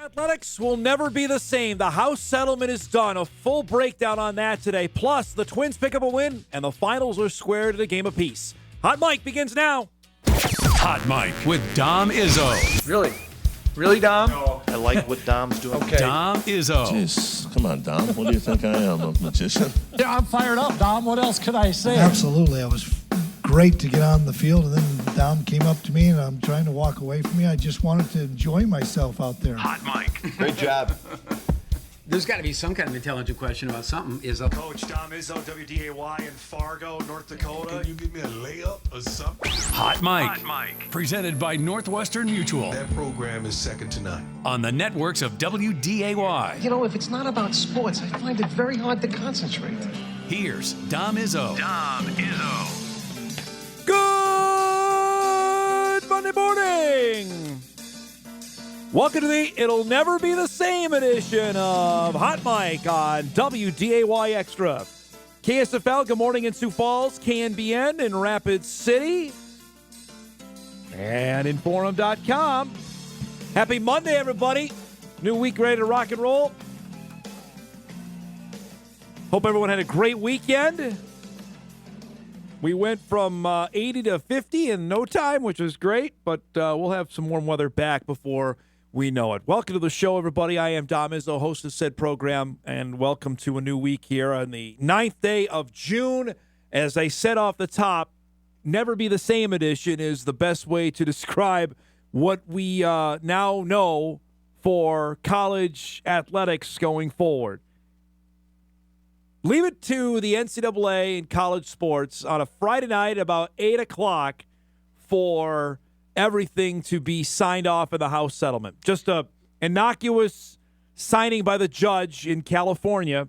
Athletics will never be the same. The house settlement is done. A full breakdown on that today. Plus, the Twins pick up a win, and the finals are squared at a game apiece. Hot Mike begins now. Hot Mike with Dom Izzo. Really? Really, Dom? No. I like what Dom's doing. Okay. Dom Izzo. Jeez, come on, Dom. What do you think I am, a magician? Yeah, I'm fired up, Dom. What else could I say? Absolutely. It was great to get on the field, and then Dom came up to me, and I'm trying to walk away from me. I just wanted to enjoy myself out there. Hot Mike. Great job. There's got to be some kind of intelligent question about something. Coach Dom Izzo, WDAY in Fargo, North Dakota. Can you give me a layup or something? Hot Mike. Presented by Northwestern Mutual. That program is second to none. On the networks of WDAY. You know, if it's not about sports, I find it very hard to concentrate. Here's Dom Izzo. Good Monday morning. Welcome to the It'll Never Be the Same edition of Hot Mike on WDAY Extra. KSFL, good morning in Sioux Falls, KNBN in Rapid City, and Inforum.com. Happy Monday, everybody. New week ready to rock and roll. Hope everyone had a great weekend. We went from 80 to 50 in no time, which was great, but we'll have some warm weather back before we know it. Welcome to the show, everybody. I am Dom Izzo, host of said program, and welcome to a new week here on the 9th day of June. As I said off the top, Never Be the Same edition is the best way to describe what we now know for college athletics going forward. Leave it to the NCAA and college sports on a Friday night about 8 o'clock for everything to be signed off in the House settlement. Just a innocuous signing by the judge in California,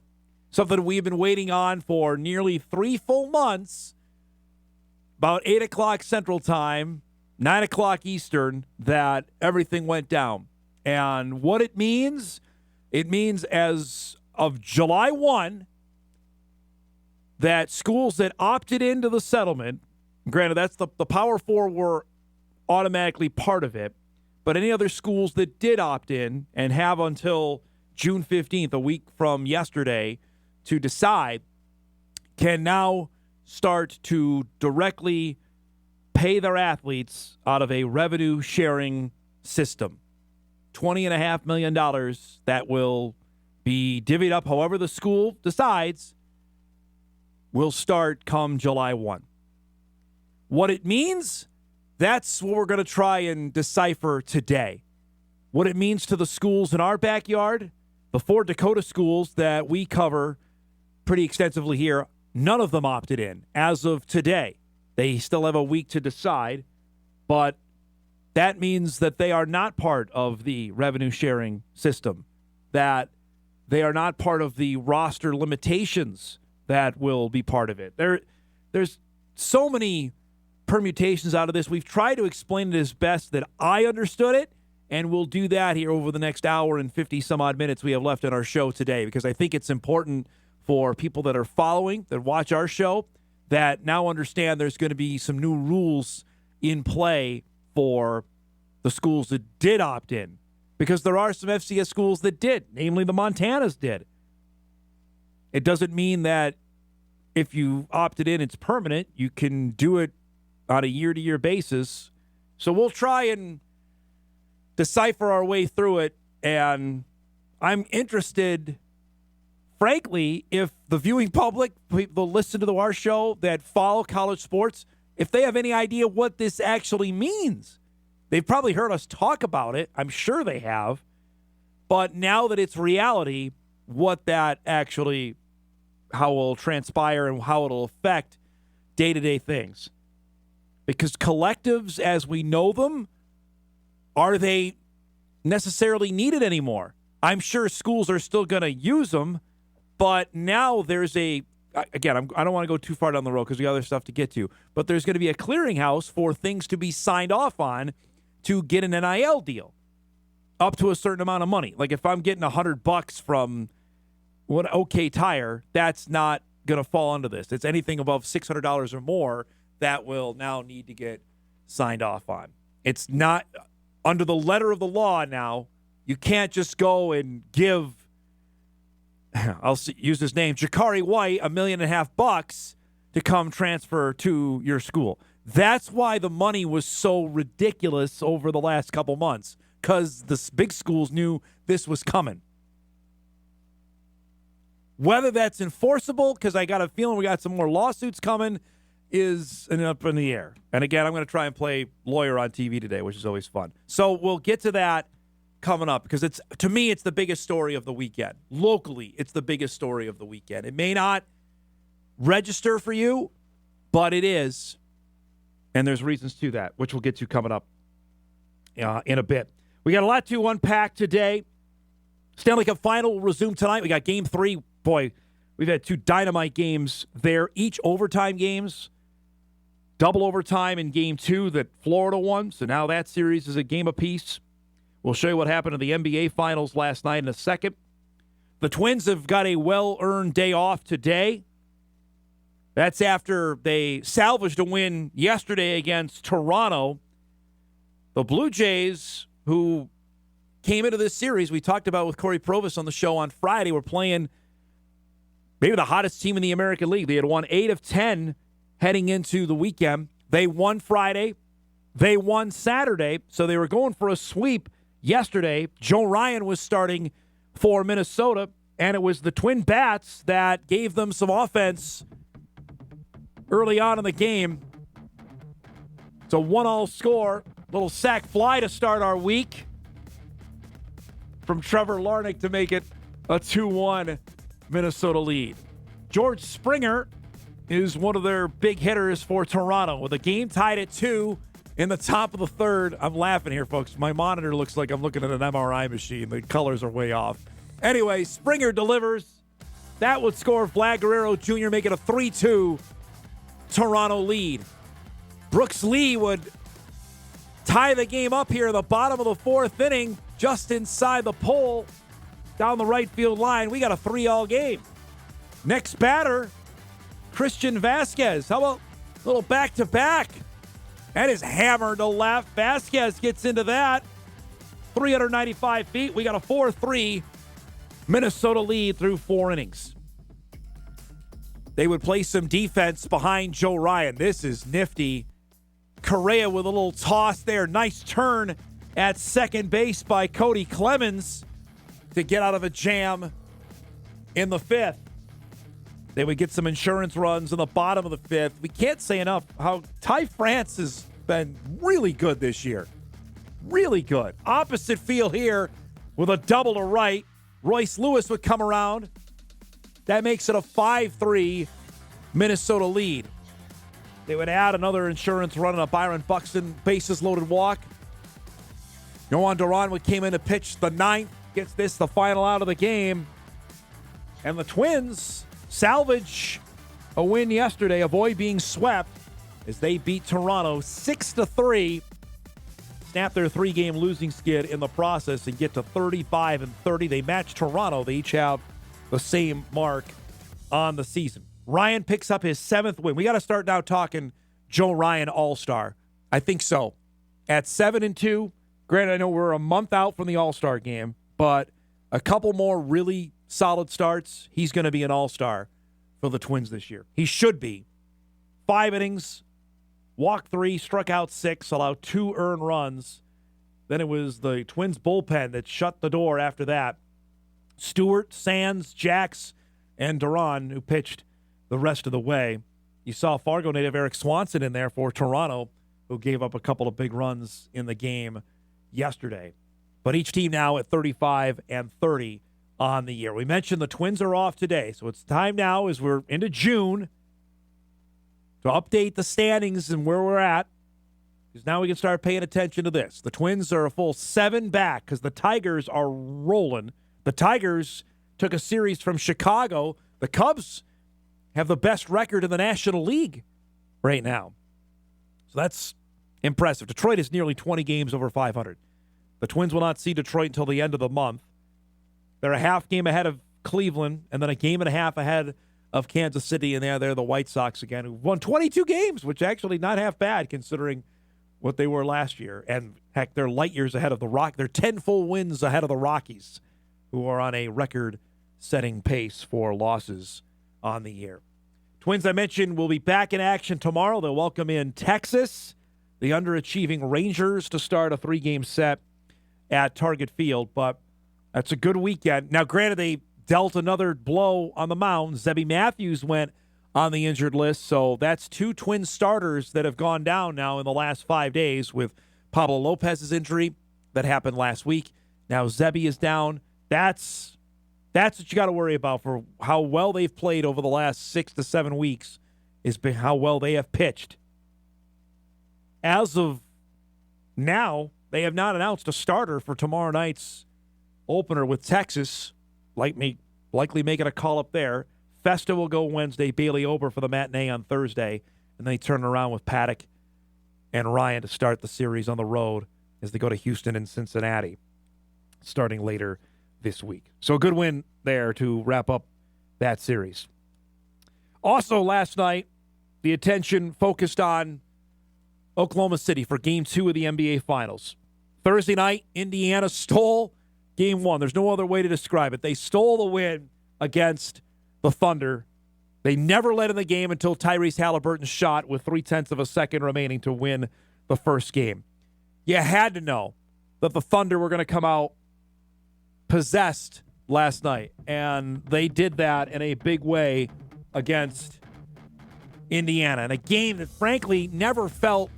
something we've been waiting on for nearly 3 full months, about 8 o'clock Central Time, 9 o'clock Eastern, that everything went down. And what it means as of July 1, that schools that opted into the settlement, granted that's the Power Four were automatically part of it, but any other schools that did opt in and have until June 15th, a week from yesterday, to decide, can now start to directly pay their athletes out of a revenue-sharing system. $20.5 million that will be divvied up however the school decides will start come July 1. What it means, that's what we're going to try and decipher today. What it means to the schools in our backyard, the 4 Dakota schools that we cover pretty extensively here, none of them opted in as of today. They still have a week to decide, but that means that they are not part of the revenue sharing system, that they are not part of the roster limitations that will be part of it. There's so many permutations out of this. We've tried to explain it as best that I understood it, and we'll do that here over the next hour and 50 some odd minutes we have left in our show today, because I think it's important for people that are following, that watch our show, that now understand there's going to be some new rules in play for the schools that did opt in, because there are some FCS schools that did, namely the Montanas did. It doesn't mean that if you opted in, it's permanent. You can do it on a year-to-year basis. So we'll try and decipher our way through it. And I'm interested, frankly, if the viewing public, people listen to our show that follow college sports, if they have any idea what this actually means. They've probably heard us talk about it. I'm sure they have. But now that it's reality, what that actually, how it will transpire and how it'll affect day-to-day things. Because collectives, as we know them, are they necessarily needed anymore? I'm sure schools are still going to use them, but now there's I don't want to go too far down the road because we got other stuff to get to, but there's going to be a clearinghouse for things to be signed off on to get an NIL deal up to a certain amount of money. Like if I'm getting $100 from OK Tire, that's not going to fall under this. It's anything above $600 or more that will now need to get signed off on. It's not under the letter of the law now. You can't just go and give, use his name, Jakari White, $1.5 million to come transfer to your school. That's why the money was so ridiculous over the last couple months, because the big schools knew this was coming. Whether that's enforceable, because I got a feeling we got some more lawsuits coming, is up in the air. And again, I'm going to try and play lawyer on TV today, which is always fun. So we'll get to that coming up, because to me, it's the biggest story of the weekend. Locally, it's the biggest story of the weekend. It may not register for you, but it is. And there's reasons to that, which we'll get to coming up in a bit. We got a lot to unpack today. Stanley Cup Final will resume tonight. We got Game 3. Boy, we've had 2 dynamite games there, each overtime games. Double overtime in Game 2 that Florida won, so now that series is a game apiece. We'll show you what happened in the NBA Finals last night in a second. The Twins have got a well-earned day off today. That's after they salvaged a win yesterday against Toronto. The Blue Jays, who came into this series, we talked about with Corey Provis on the show on Friday, were playing maybe the hottest team in the American League. They had won 8 of 10 heading into the weekend. They won Friday. They won Saturday, so they were going for a sweep yesterday. Joe Ryan was starting for Minnesota, and it was the Twin Bats that gave them some offense early on in the game. It's a 1-all score. Little sac fly to start our week from Trevor Larnach to make it a 2-1 Minnesota lead. George Springer is one of their big hitters for Toronto. With the game tied at 2 in the top of the third. I'm laughing here, folks. My monitor looks like I'm looking at an MRI machine. The colors are way off. Anyway, Springer delivers. That would score Vlad Guerrero Jr., make it a 3-2 Toronto lead. Brooks Lee would tie the game up here at the bottom of the 4th inning, just inside the pole, down the right field line. We got a 3-all game. Next batter, Christian Vasquez. How about a little back-to-back? That is hammered to left. Vasquez gets into that. 395 feet. We got a 4-3 Minnesota lead through 4 innings. They would play some defense behind Joe Ryan. This is nifty. Correa with a little toss there. Nice turn at second base by Cody Clemens to get out of a jam in the 5th. They would get some insurance runs in the bottom of the 5th. We can't say enough how Ty France has been really good this year. Really good. Opposite field here with a double to right. Royce Lewis would come around. That makes it a 5-3 Minnesota lead. They would add another insurance run and a Byron Buxton bases loaded walk. Yohan Duran would came in to pitch the 9th. Gets this the final out of the game. And the Twins salvage a win yesterday, avoid being swept as they beat Toronto 6-3. Snap their 3-game losing skid in the process and get to 35-30. They match Toronto. They each have the same mark on the season. Ryan picks up his 7th win. We got to start now talking Joe Ryan All-Star. I think so. At 7-2, granted, I know we're a month out from the All-Star game, but a couple more really solid starts, he's going to be an All-Star for the Twins this year. He should be. 5 innings, walked 3, struck out 6, allowed 2 earned runs. Then it was the Twins bullpen that shut the door after that. Stewart, Sands, Jax, and Duran, who pitched the rest of the way. You saw Fargo native Eric Swanson in there for Toronto, who gave up a couple of big runs in the game yesterday. But each team now at 35-30 on the year. We mentioned the Twins are off today, so it's time now as we're into June to update the standings and where we're at, because now we can start paying attention to this. The Twins are a full 7 back because the Tigers are rolling. The Tigers took a series from Chicago. The Cubs have the best record in the National League right now. So that's impressive. Detroit is nearly 20 games over 500. The Twins will not see Detroit until the end of the month. They're a half game ahead of Cleveland and then a game and a half ahead of Kansas City. And they're the White Sox again, who won 22 games, which actually not half bad considering what they were last year. And, heck, they're light years ahead of the Rockies. They're 10 full wins ahead of the Rockies, who are on a record-setting pace for losses on the year. Twins, I mentioned, will be back in action tomorrow. They'll welcome in Texas, the underachieving Rangers, to start a 3-game set at Target Field. But that's a good weekend. Now, granted, they dealt another blow on the mound. Zebby Matthews went on the injured list, so that's 2 Twin starters that have gone down now in the last 5 days, with Pablo Lopez's injury that happened last week. Now Zebby is down. That's what you got to worry about for how well they've played over the last 6 to 7 weeks, is how well they have pitched. As of now, they have not announced a starter for tomorrow night's opener with Texas. Likely making a call up there. Festa will go Wednesday, Bailey Ober for the matinee on Thursday, and then they turn around with Paddock and Ryan to start the series on the road as they go to Houston and Cincinnati starting later this week. So a good win there to wrap up that series. Also last night, the attention focused on Oklahoma City for Game 2 of the NBA Finals. Thursday night, Indiana stole Game 1. There's no other way to describe it. They stole the win against the Thunder. They never led in the game until Tyrese Halliburton shot with 0.3 of a second remaining to win the first game. You had to know that the Thunder were going to come out possessed last night, and they did that in a big way against Indiana in a game that frankly never felt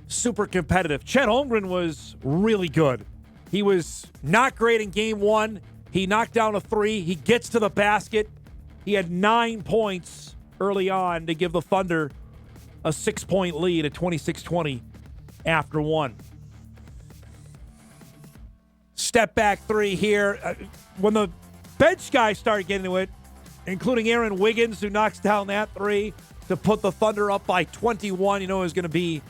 super competitive. Chet Holmgren was really good. He was not great in Game 1. He knocked down a 3. He gets to the basket. He had 9 points early on to give the Thunder a 6-point lead at 26-20 after 1. Step back 3 here. When the bench guys started getting to it, including Aaron Wiggins, who knocks down that 3 to put the Thunder up by 21, you know it was going to be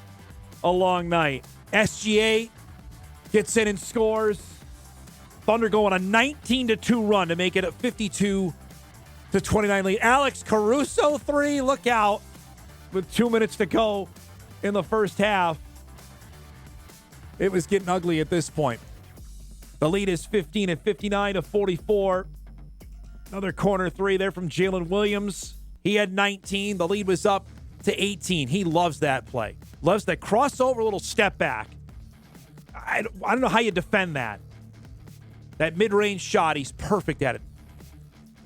a long night. SGA gets in and scores. Thunder go on a 19-2 run to make it a 52-29 lead. Alex Caruso 3, look out, with 2 minutes to go in the first half. It was getting ugly at this point. The lead is 15 at 59-44. Another corner 3 there from Jalen Williams. He had 19. The lead was up to 18. He loves that play. Loves that crossover little step back. I don't know how you defend that. That mid-range shot, he's perfect at it.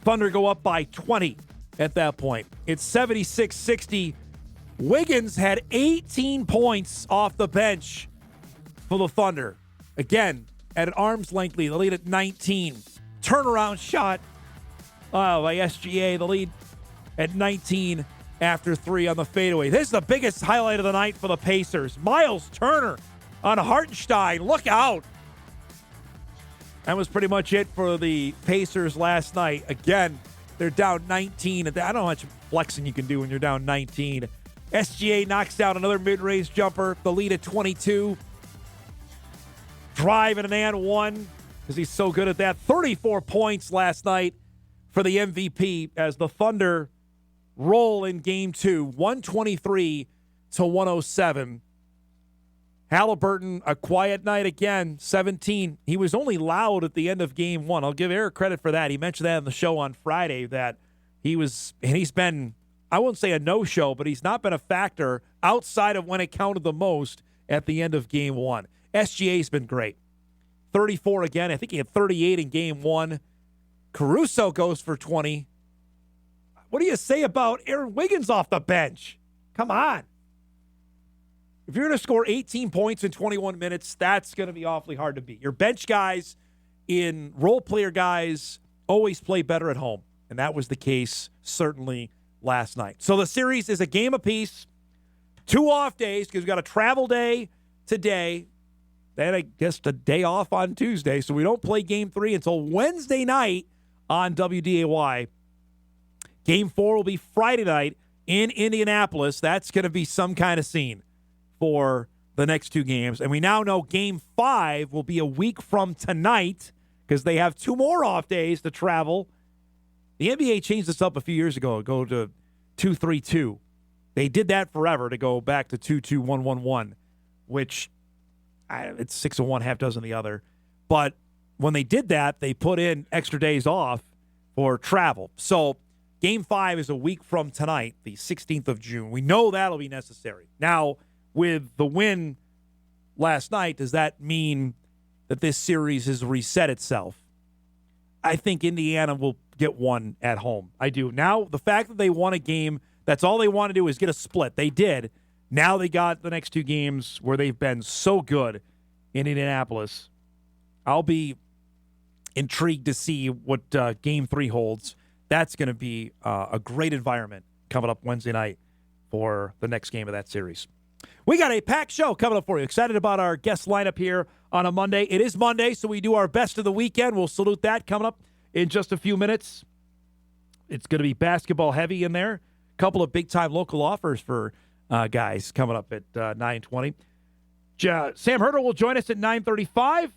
Thunder go up by 20 at that point. It's 76-60. Wiggins had 18 points off the bench for the Thunder. Again, at an arm's length lead, the lead at 19. Turnaround shot by SGA, the lead at 19 after 3 on the fadeaway. This is the biggest highlight of the night for the Pacers. Miles Turner on Hartenstein. Look out. That was pretty much it for the Pacers last night. Again, they're down 19. I don't know how much flexing you can do when you're down 19. SGA knocks down another mid-range jumper. The lead at 22. Drive and an and one, because he's so good at that. 34 points last night for the MVP as the Thunder roll in Game 2, 123-107. Halliburton, a quiet night again, 17. He was only loud at the end of Game 1. I'll give Eric credit for that. He mentioned that on the show on Friday, that he's been, I won't say a no-show, but he's not been a factor outside of when it counted the most at the end of Game 1. SGA's been great. 34 again. I think he had 38 in Game 1. Caruso goes for 20. What do you say about Aaron Wiggins off the bench? Come on. If you're going to score 18 points in 21 minutes, that's going to be awfully hard to beat. Your bench guys in role player guys always play better at home, and that was the case certainly last night. So the series is a game apiece, 2 off days because we've got a travel day today. Then I guess the day off on Tuesday, so we don't play Game 3 until Wednesday night on WDAY. Game 4 will be Friday night in Indianapolis. That's going to be some kind of scene for the next 2 games. And we now know Game 5 will be a week from tonight because they have 2 more off days to travel. The NBA changed this up a few years ago, go to 2-3-2. They did that forever to go back to 2-2-1-1-1 which it's 6 of one, half dozen the other. But when they did that, they put in extra days off for travel. So Game 5 is a week from tonight, the 16th of June. We know that'll be necessary. Now, with the win last night, does that mean that this series has reset itself? I think Indiana will get one at home. I do. Now, the fact that they won a game, that's all they want to do is get a split. They did. Now they got the next 2 games where they've been so good in Indianapolis. I'll be intrigued to see what Game 3 holds. That's going to be a great environment coming up Wednesday night for the next game of that series. We got a packed show coming up for you. Excited about our guest lineup here on a Monday. It is Monday, so we do our best of the weekend. We'll salute that coming up in just a few minutes. It's going to be basketball heavy in there. A couple of big-time local offers for guys coming up at 9:20. Sam Herter will join us at 9:35.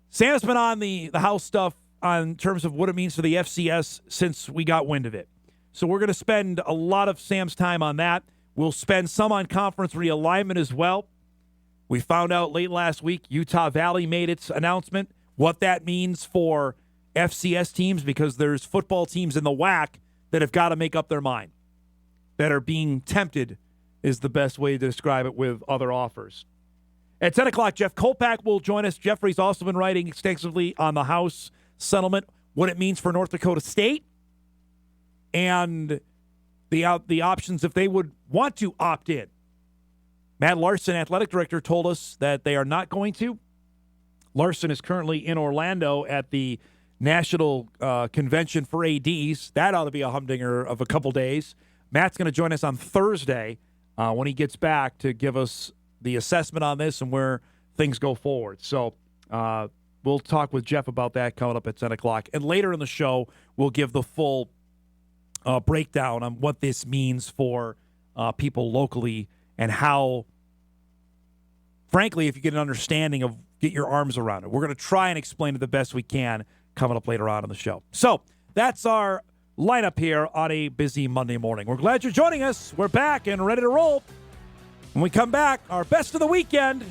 Sam's been on the house stuff in terms of what it means for the FCS since we got wind of it. So we're going to spend a lot of Sam's time on that. We'll spend some on conference realignment as well. We found out late last week Utah Valley made its announcement, what that means for FCS teams, because there's football teams in the WAC that have got to make up their mind, that are being tempted is the best way to describe it with other offers. At 10 o'clock, Jeff Kolpack will join us. Jeffrey's also been writing extensively on the House settlement, what it means for North Dakota State, and the options if they would want to opt in. Matt Larson, athletic director, told us that they are not going to. Larson is currently in Orlando at the National Convention for ADs. That ought to be a humdinger of a couple days. Matt's going to join us on Thursday when he gets back to give us the assessment on this and where things go forward. So we'll talk with Jeff about that coming up at 10 o'clock. And later in the show, we'll give the full breakdown on what this means for people locally and how, frankly, if you get an understanding of, get your arms around it. We're going to try and explain it the best we can coming up later on in the show. So that's our lineup here on a busy Monday morning. We're glad you're joining us. We're back and ready to roll. When we come back, our best of the weekend.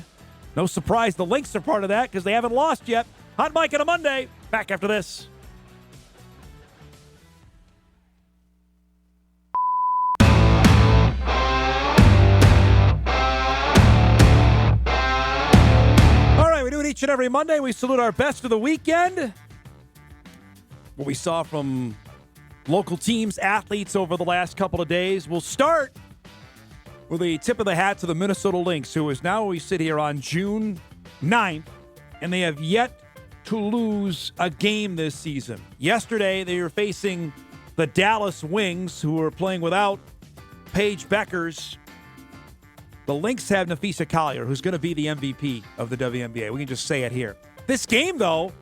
No surprise the Lynx are part of that because they haven't lost yet. Hot Mike on a Monday. Back after this. All right, we do it each and every Monday. We salute our best of the weekend. What we saw from local teams, athletes over the last couple of days. We'll start with a tip of the hat to the Minnesota Lynx, who is now, we sit here on June 9th, and they have yet to lose a game this season. Yesterday, they were facing the Dallas Wings, who are playing without Paige Beckers. The Lynx have Nafisa Collier, who's going to be the MVP of the WNBA. We can just say it here. This game, though,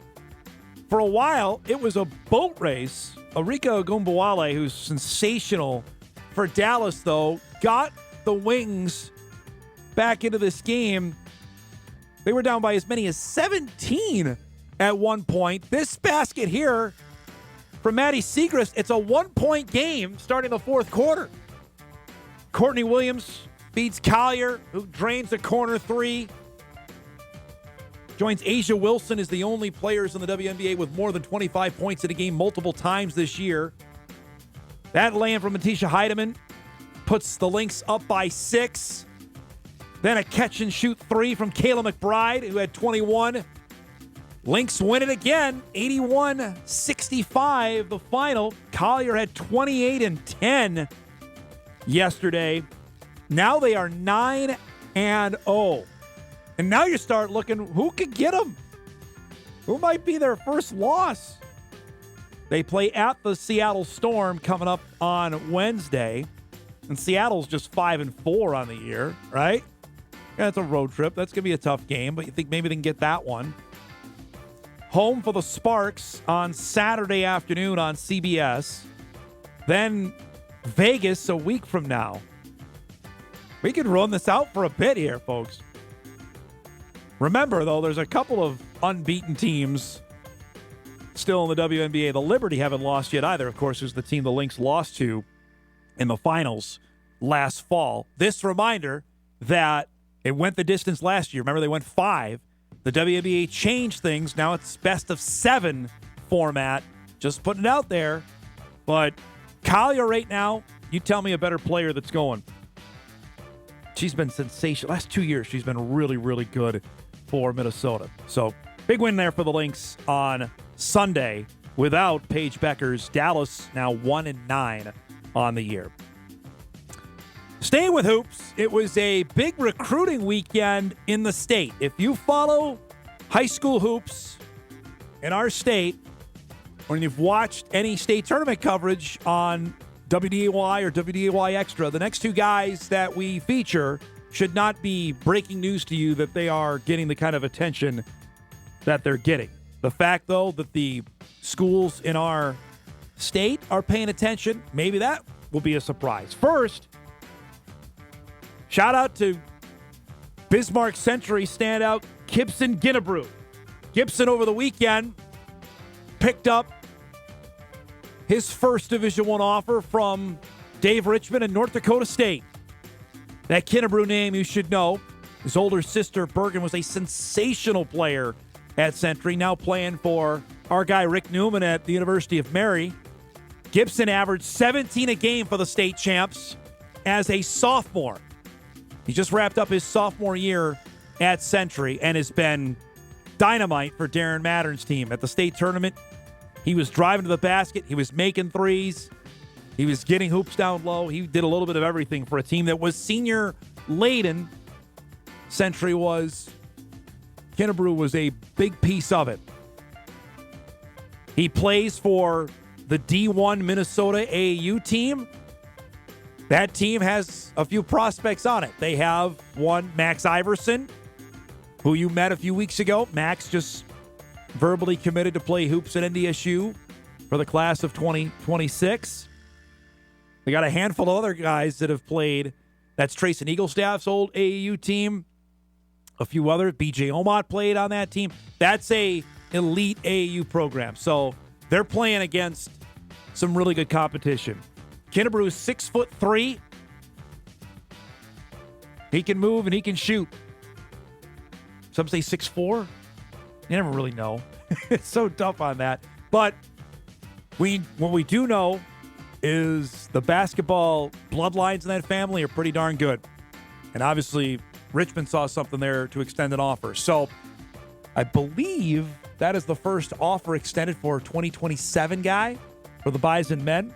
for a while, it was a boat race. Arika Ogunbowale, who's sensational for Dallas, though, got the Wings back into this game. They were down by as many as 17 at one point. This basket here from Maddie Siegrist, it's a 1-point game starting the fourth quarter. Courtney Williams beats Collier, who drains a corner three. Joins Asia Wilson as the only players in the WNBA with more than 25 points in a game multiple times this year. That land from Matisha Heidemann puts the Lynx up by 6. Then a catch-and-shoot three from Kayla McBride, who had 21. Lynx win it again, 81-65, the final. Collier had 28 and 10 yesterday. Now they are 9-0. And now you start looking, who could get them? Who might be their first loss? They play at the Seattle Storm coming up on Wednesday. And Seattle's just 5-4 on the year, right? Yeah, it's a road trip. That's going to be a tough game, but you think maybe they can get that one. Home for the Sparks on Saturday afternoon on CBS. Then Vegas a week from now. We could run this out for a bit here, folks. Remember, though, there's a couple of unbeaten teams still in the WNBA. The Liberty haven't lost yet either, of course, who's the team the Lynx lost to in the finals last fall. This reminder that It went the distance last year. Remember, they went 5. The WNBA changed things. Now it's best of 7 format. Just putting it out there. But Collier right now, you tell me a better player that's going. She's been sensational. Last 2 years, she's been really, really good for Minnesota. So big win there for the Lynx on Sunday without Paige Beckers. Dallas now 1-9 on the year. Staying with hoops, it was a big recruiting weekend in the state. If you follow high school hoops in our state, or you've watched any state tournament coverage on WDAY or WDAY Extra, the next 2 guys that we feature should not be breaking news to you that they are getting the kind of attention that they're getting. The fact, though, that the schools in our state are paying attention, maybe that will be a surprise. First, shout out to Bismarck Century standout Gibson Ginebrew. Gibson over the weekend picked up his first Division I offer from Dave Richmond and North Dakota State. That Ginebrew name you should know. His older sister Bergen was a sensational player at Century, now playing for our guy Rick Newman at the University of Mary. Gibson averaged 17 a game for the state champs as a sophomore. He just wrapped up his sophomore year at Century and has been dynamite for Darren Mattern's team. At the state tournament, he was driving to the basket. He was making threes. He was getting hoops down low. He did a little bit of everything for a team that was senior laden. Century was. Ginebrew was a big piece of it. He plays for the D1 Minnesota AAU team. That team has a few prospects on it. They have one, Max Iverson, who you met a few weeks ago. Max just verbally committed to play hoops at NDSU for the class of 2026. They got a handful of other guys that have played. That's Trayson Eaglestaff's old AAU team. A few other. BJ Omot played on that team. That's a elite AAU program. So they're playing against some really good competition. Ginebrew is 6'3". He can move and he can shoot. Some say 6'4". You never really know. It's so tough on that. But what we do know is the basketball bloodlines in that family are pretty darn good. And obviously, Richmond saw something there to extend an offer. So I believe that is the first offer extended for a 2027 guy for the Bison men.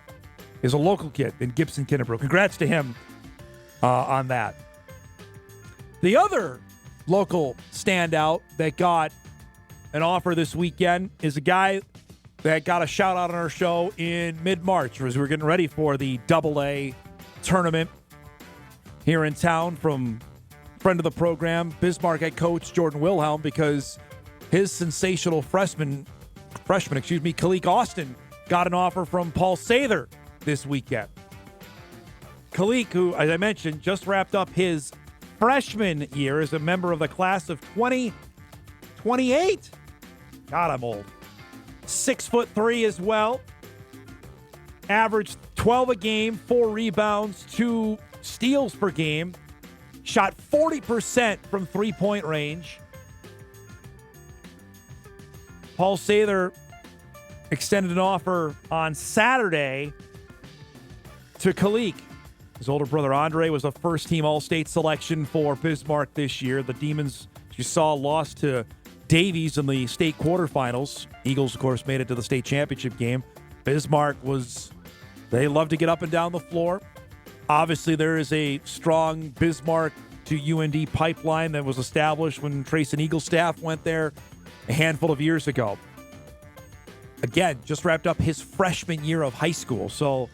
Is a local kid in Gibson Ginebrew. Congrats to him on that. The other local standout that got an offer this weekend is a guy that got a shout out on our show in mid-March as we were getting ready for the AA tournament here in town, from friend of the program, Bismarck head coach Jordan Wilhelm, because his sensational freshman, Kalik Austin, got an offer from Paul Sather this weekend. Kalik, who, as I mentioned, just wrapped up his freshman year as a member of the class of 2028. God, I'm old. 6'3" as well. Averaged 12 a game, 4 rebounds, 2 steals per game. Shot 40% from three-point range. Paul Sather extended an offer on Saturday to Kalik. His older brother Andre was a first-team All-State selection for Bismarck this year. The Demons, you saw, lost to Davies in the state quarterfinals. Eagles, of course, made it to the state championship game. Bismarck they love to get up and down the floor. Obviously, there is a strong Bismarck to UND pipeline that was established when Trayson Eaglestaff went there a handful of years ago. Again, just wrapped up his freshman year of high school. So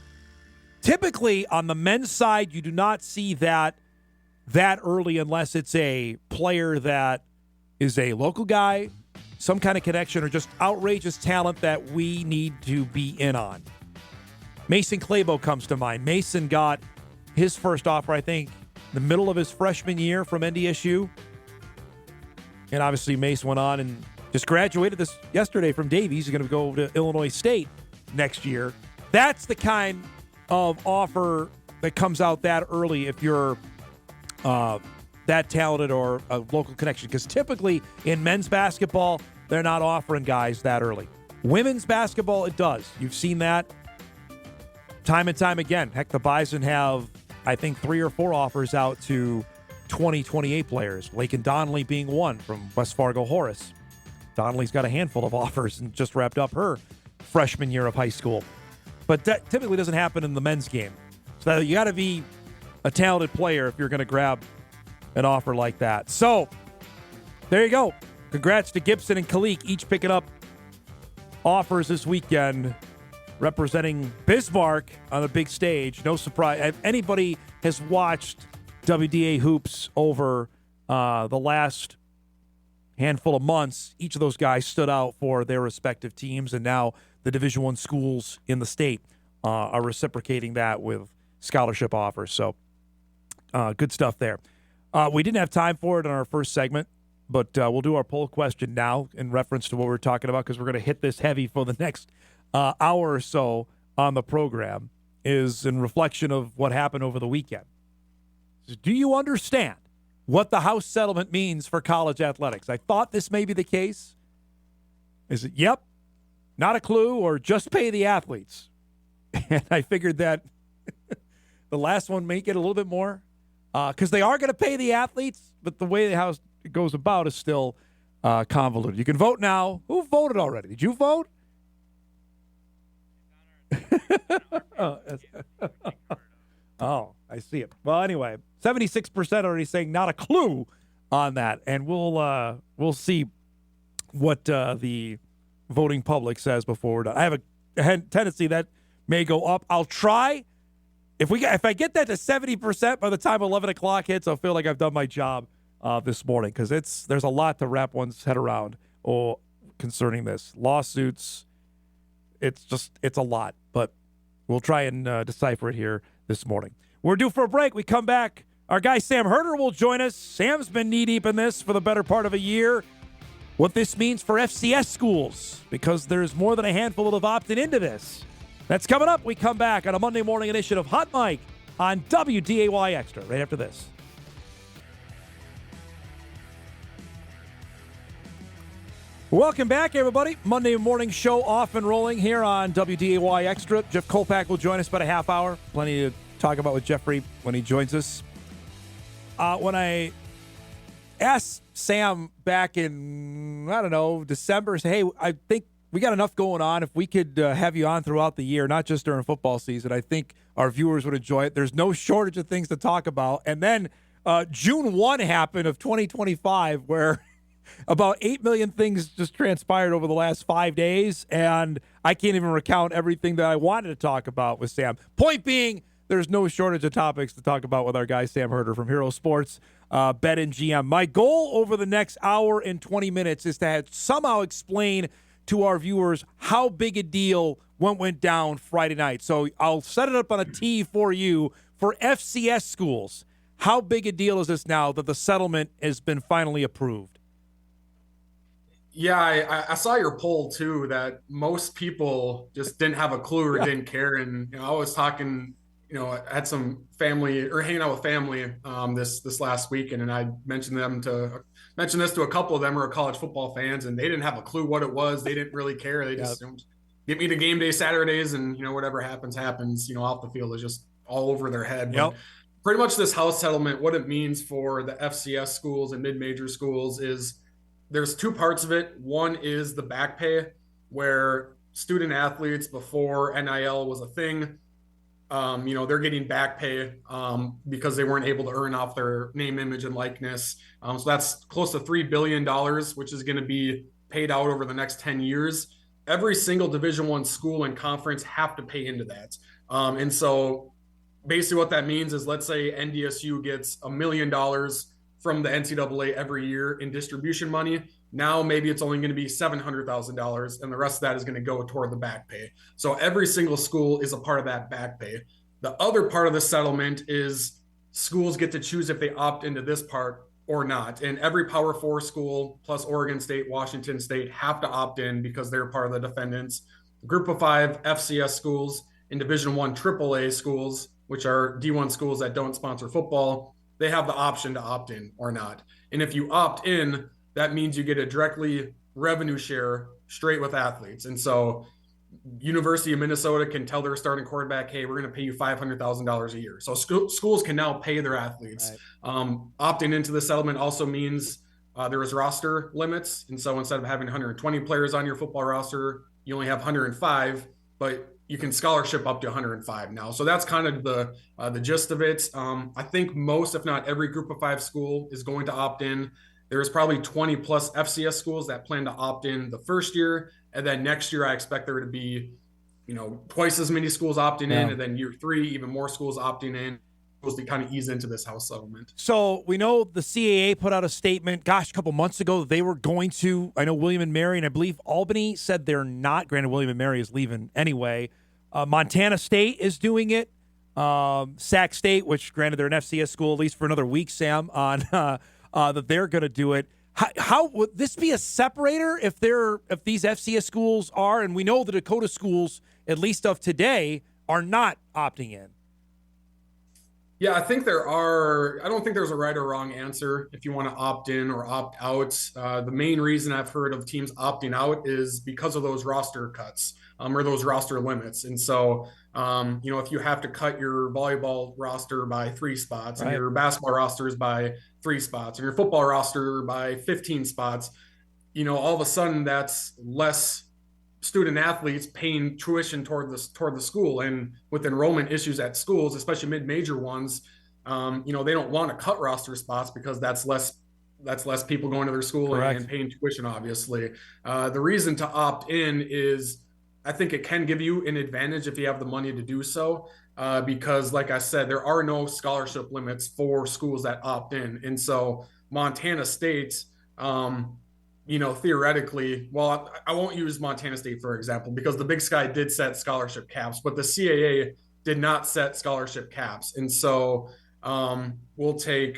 typically on the men's side, you do not see that early unless it's a player that is a local guy, some kind of connection, or just outrageous talent that we need to be in on. Mason Clabo comes to mind. Mason got his first offer, I think, the middle of his freshman year from NDSU. And obviously Mason went on and just graduated this yesterday from Davies. He's going to go to Illinois State next year. That's the kind of offer that comes out that early if you're that talented or a local connection. Because typically in men's basketball, they're not offering guys that early. Women's basketball, it does. You've seen that time and time again. Heck, the Bison have, I think, 3 or 4 offers out to 2028 players. Lakin Donnelly being one from West Fargo-Horace. Donnelly's got a handful of offers and just wrapped up her freshman year of high school. But that typically doesn't happen in the men's game. So you got to be a talented player if you're going to grab an offer like that. So there you go. Congrats to Gibson and Kalik, each picking up offers this weekend, representing Bismarck on the big stage. No surprise. If anybody has watched WDA hoops over the last handful of months, each of those guys stood out for their respective teams, and now the Division I schools in the state are reciprocating that with scholarship offers. So good stuff there. We didn't have time for it in our first segment, but we'll do our poll question now in reference to what we're talking about, because we're going to hit this heavy for the next hour or so on the program, is in reflection of what happened over the weekend. So do you understand what the House settlement means for college athletics? I thought this may be the case. Is it, yep, not a clue, or just pay the athletes? And I figured that the last one may get a little bit more, because they are going to pay the athletes, but the way the House goes about is still convoluted. You can vote now. Who voted already? Did you vote? Oh, I see it. Well, anyway, 76% already saying not a clue on that, and we'll see what the voting public says before we're done. I have a tendency that may go up. I'll try. If I get that to 70% by the time 11 o'clock hits, I'll feel like I've done my job this morning, because there's a lot to wrap one's head around concerning this. Lawsuits, it's a lot, but we'll try and decipher it here this morning. We're due for a break. We come back. Our guy Sam Herder will join us. Sam's been knee-deep in this for the better part of a year. What this means for FCS schools, because there's more than a handful that have opted into this. That's coming up. We come back on a Monday morning edition of Hot Mic on WDAY Extra right after this. Welcome back, everybody. Monday morning show off and rolling here on WDAY Extra. Jeff Kolpack will join us about a half hour. Plenty to talk about with Jeffrey when he joins us. When I asked Sam back in, December, say, hey, I think we got enough going on. If we could have you on throughout the year, not just during football season, I think our viewers would enjoy it. There's no shortage of things to talk about. And then June 1 happened of 2025, where about 8 million things just transpired over the last 5 days, and I can't even recount everything that I wanted to talk about with Sam. Point being, there's no shortage of topics to talk about with our guy Sam Herder from Hero Sports, Bet and GM. My goal over the next hour and 20 minutes is to somehow explain to our viewers how big a deal went down Friday night. So I'll set it up on a tee for you for FCS schools. How big a deal is this now that the settlement has been finally approved? Yeah, I saw your poll too, that most people just didn't have a clue or didn't care. And I was talking, I had some family or hanging out with family this last weekend, and I mentioned this to a couple of them who are college football fans, and they didn't have a clue what it was. They didn't really care. They just get me to game day Saturdays, and whatever happens. Off the field is just all over their head. But pretty much this House settlement, what it means for the FCS schools and mid-major schools is, there's 2 parts of it. One is the back pay, where student athletes before NIL was a thing, they're getting back pay because they weren't able to earn off their name, image, and likeness. So that's close to $3 billion, which is going to be paid out over the next 10 years. Every single Division I school and conference have to pay into that. And so basically what that means is, let's say NDSU gets $1 million from the NCAA every year in distribution money. Now maybe it's only going to be $700,000, and the rest of that is going to go toward the back pay. So every single school is a part of that back pay. The other part of the settlement is schools get to choose if they opt into this part or not. And every Power 4 school plus Oregon State, Washington State have to opt in because they're part of the defendants. Group of 5 FCS schools and Division I AAA schools, which are D1 schools that don't sponsor football, they have the option to opt in or not. And if you opt in, that means you get a directly revenue share straight with athletes. And so University of Minnesota can tell their starting quarterback, hey, we're going to pay you $500,000 a year. So schools can now pay their athletes. Right. Opting into the settlement also means there is roster limits. And so instead of having 120 players on your football roster, you only have 105, but you can scholarship up to 105 now. So that's kind of the gist of it. I think most, if not every Group of 5 school is going to opt in. There's probably 20 plus FCS schools that plan to opt in the first year. And then next year, I expect there to be, twice as many schools opting in. And then year 3, even more schools opting in, schools to kind of ease into this House settlement. So we know the CAA put out a statement, a couple months ago, they were going to. I know William and Mary, and I believe Albany said they're not. Granted, William and Mary is leaving anyway. Montana State is doing it. Sac State, which granted they're an FCS school, at least for another week, Sam, on that they're going to do it. How would this be a separator if these FCS schools are, and we know the Dakota schools, at least of today, are not opting in? Yeah, I think I don't think there's a right or wrong answer if you want to opt in or opt out. The main reason I've heard of teams opting out is because of those roster cuts or those roster limits. And so, if you have to cut your volleyball roster by 3 spots and your basketball rosters by 3 spots and your football roster by 15 spots, all of a sudden that's less student athletes paying tuition toward the school. And with enrollment issues at schools, especially mid-major ones, they don't want to cut roster spots because that's less people going to their school and paying tuition, obviously. The reason to opt in is I think it can give you an advantage if you have the money to do so, because like I said, there are no scholarship limits for schools that opt in. And so Montana State, theoretically, well, I won't use Montana State, for example, because the Big Sky did set scholarship caps, but the CAA did not set scholarship caps. And so we'll take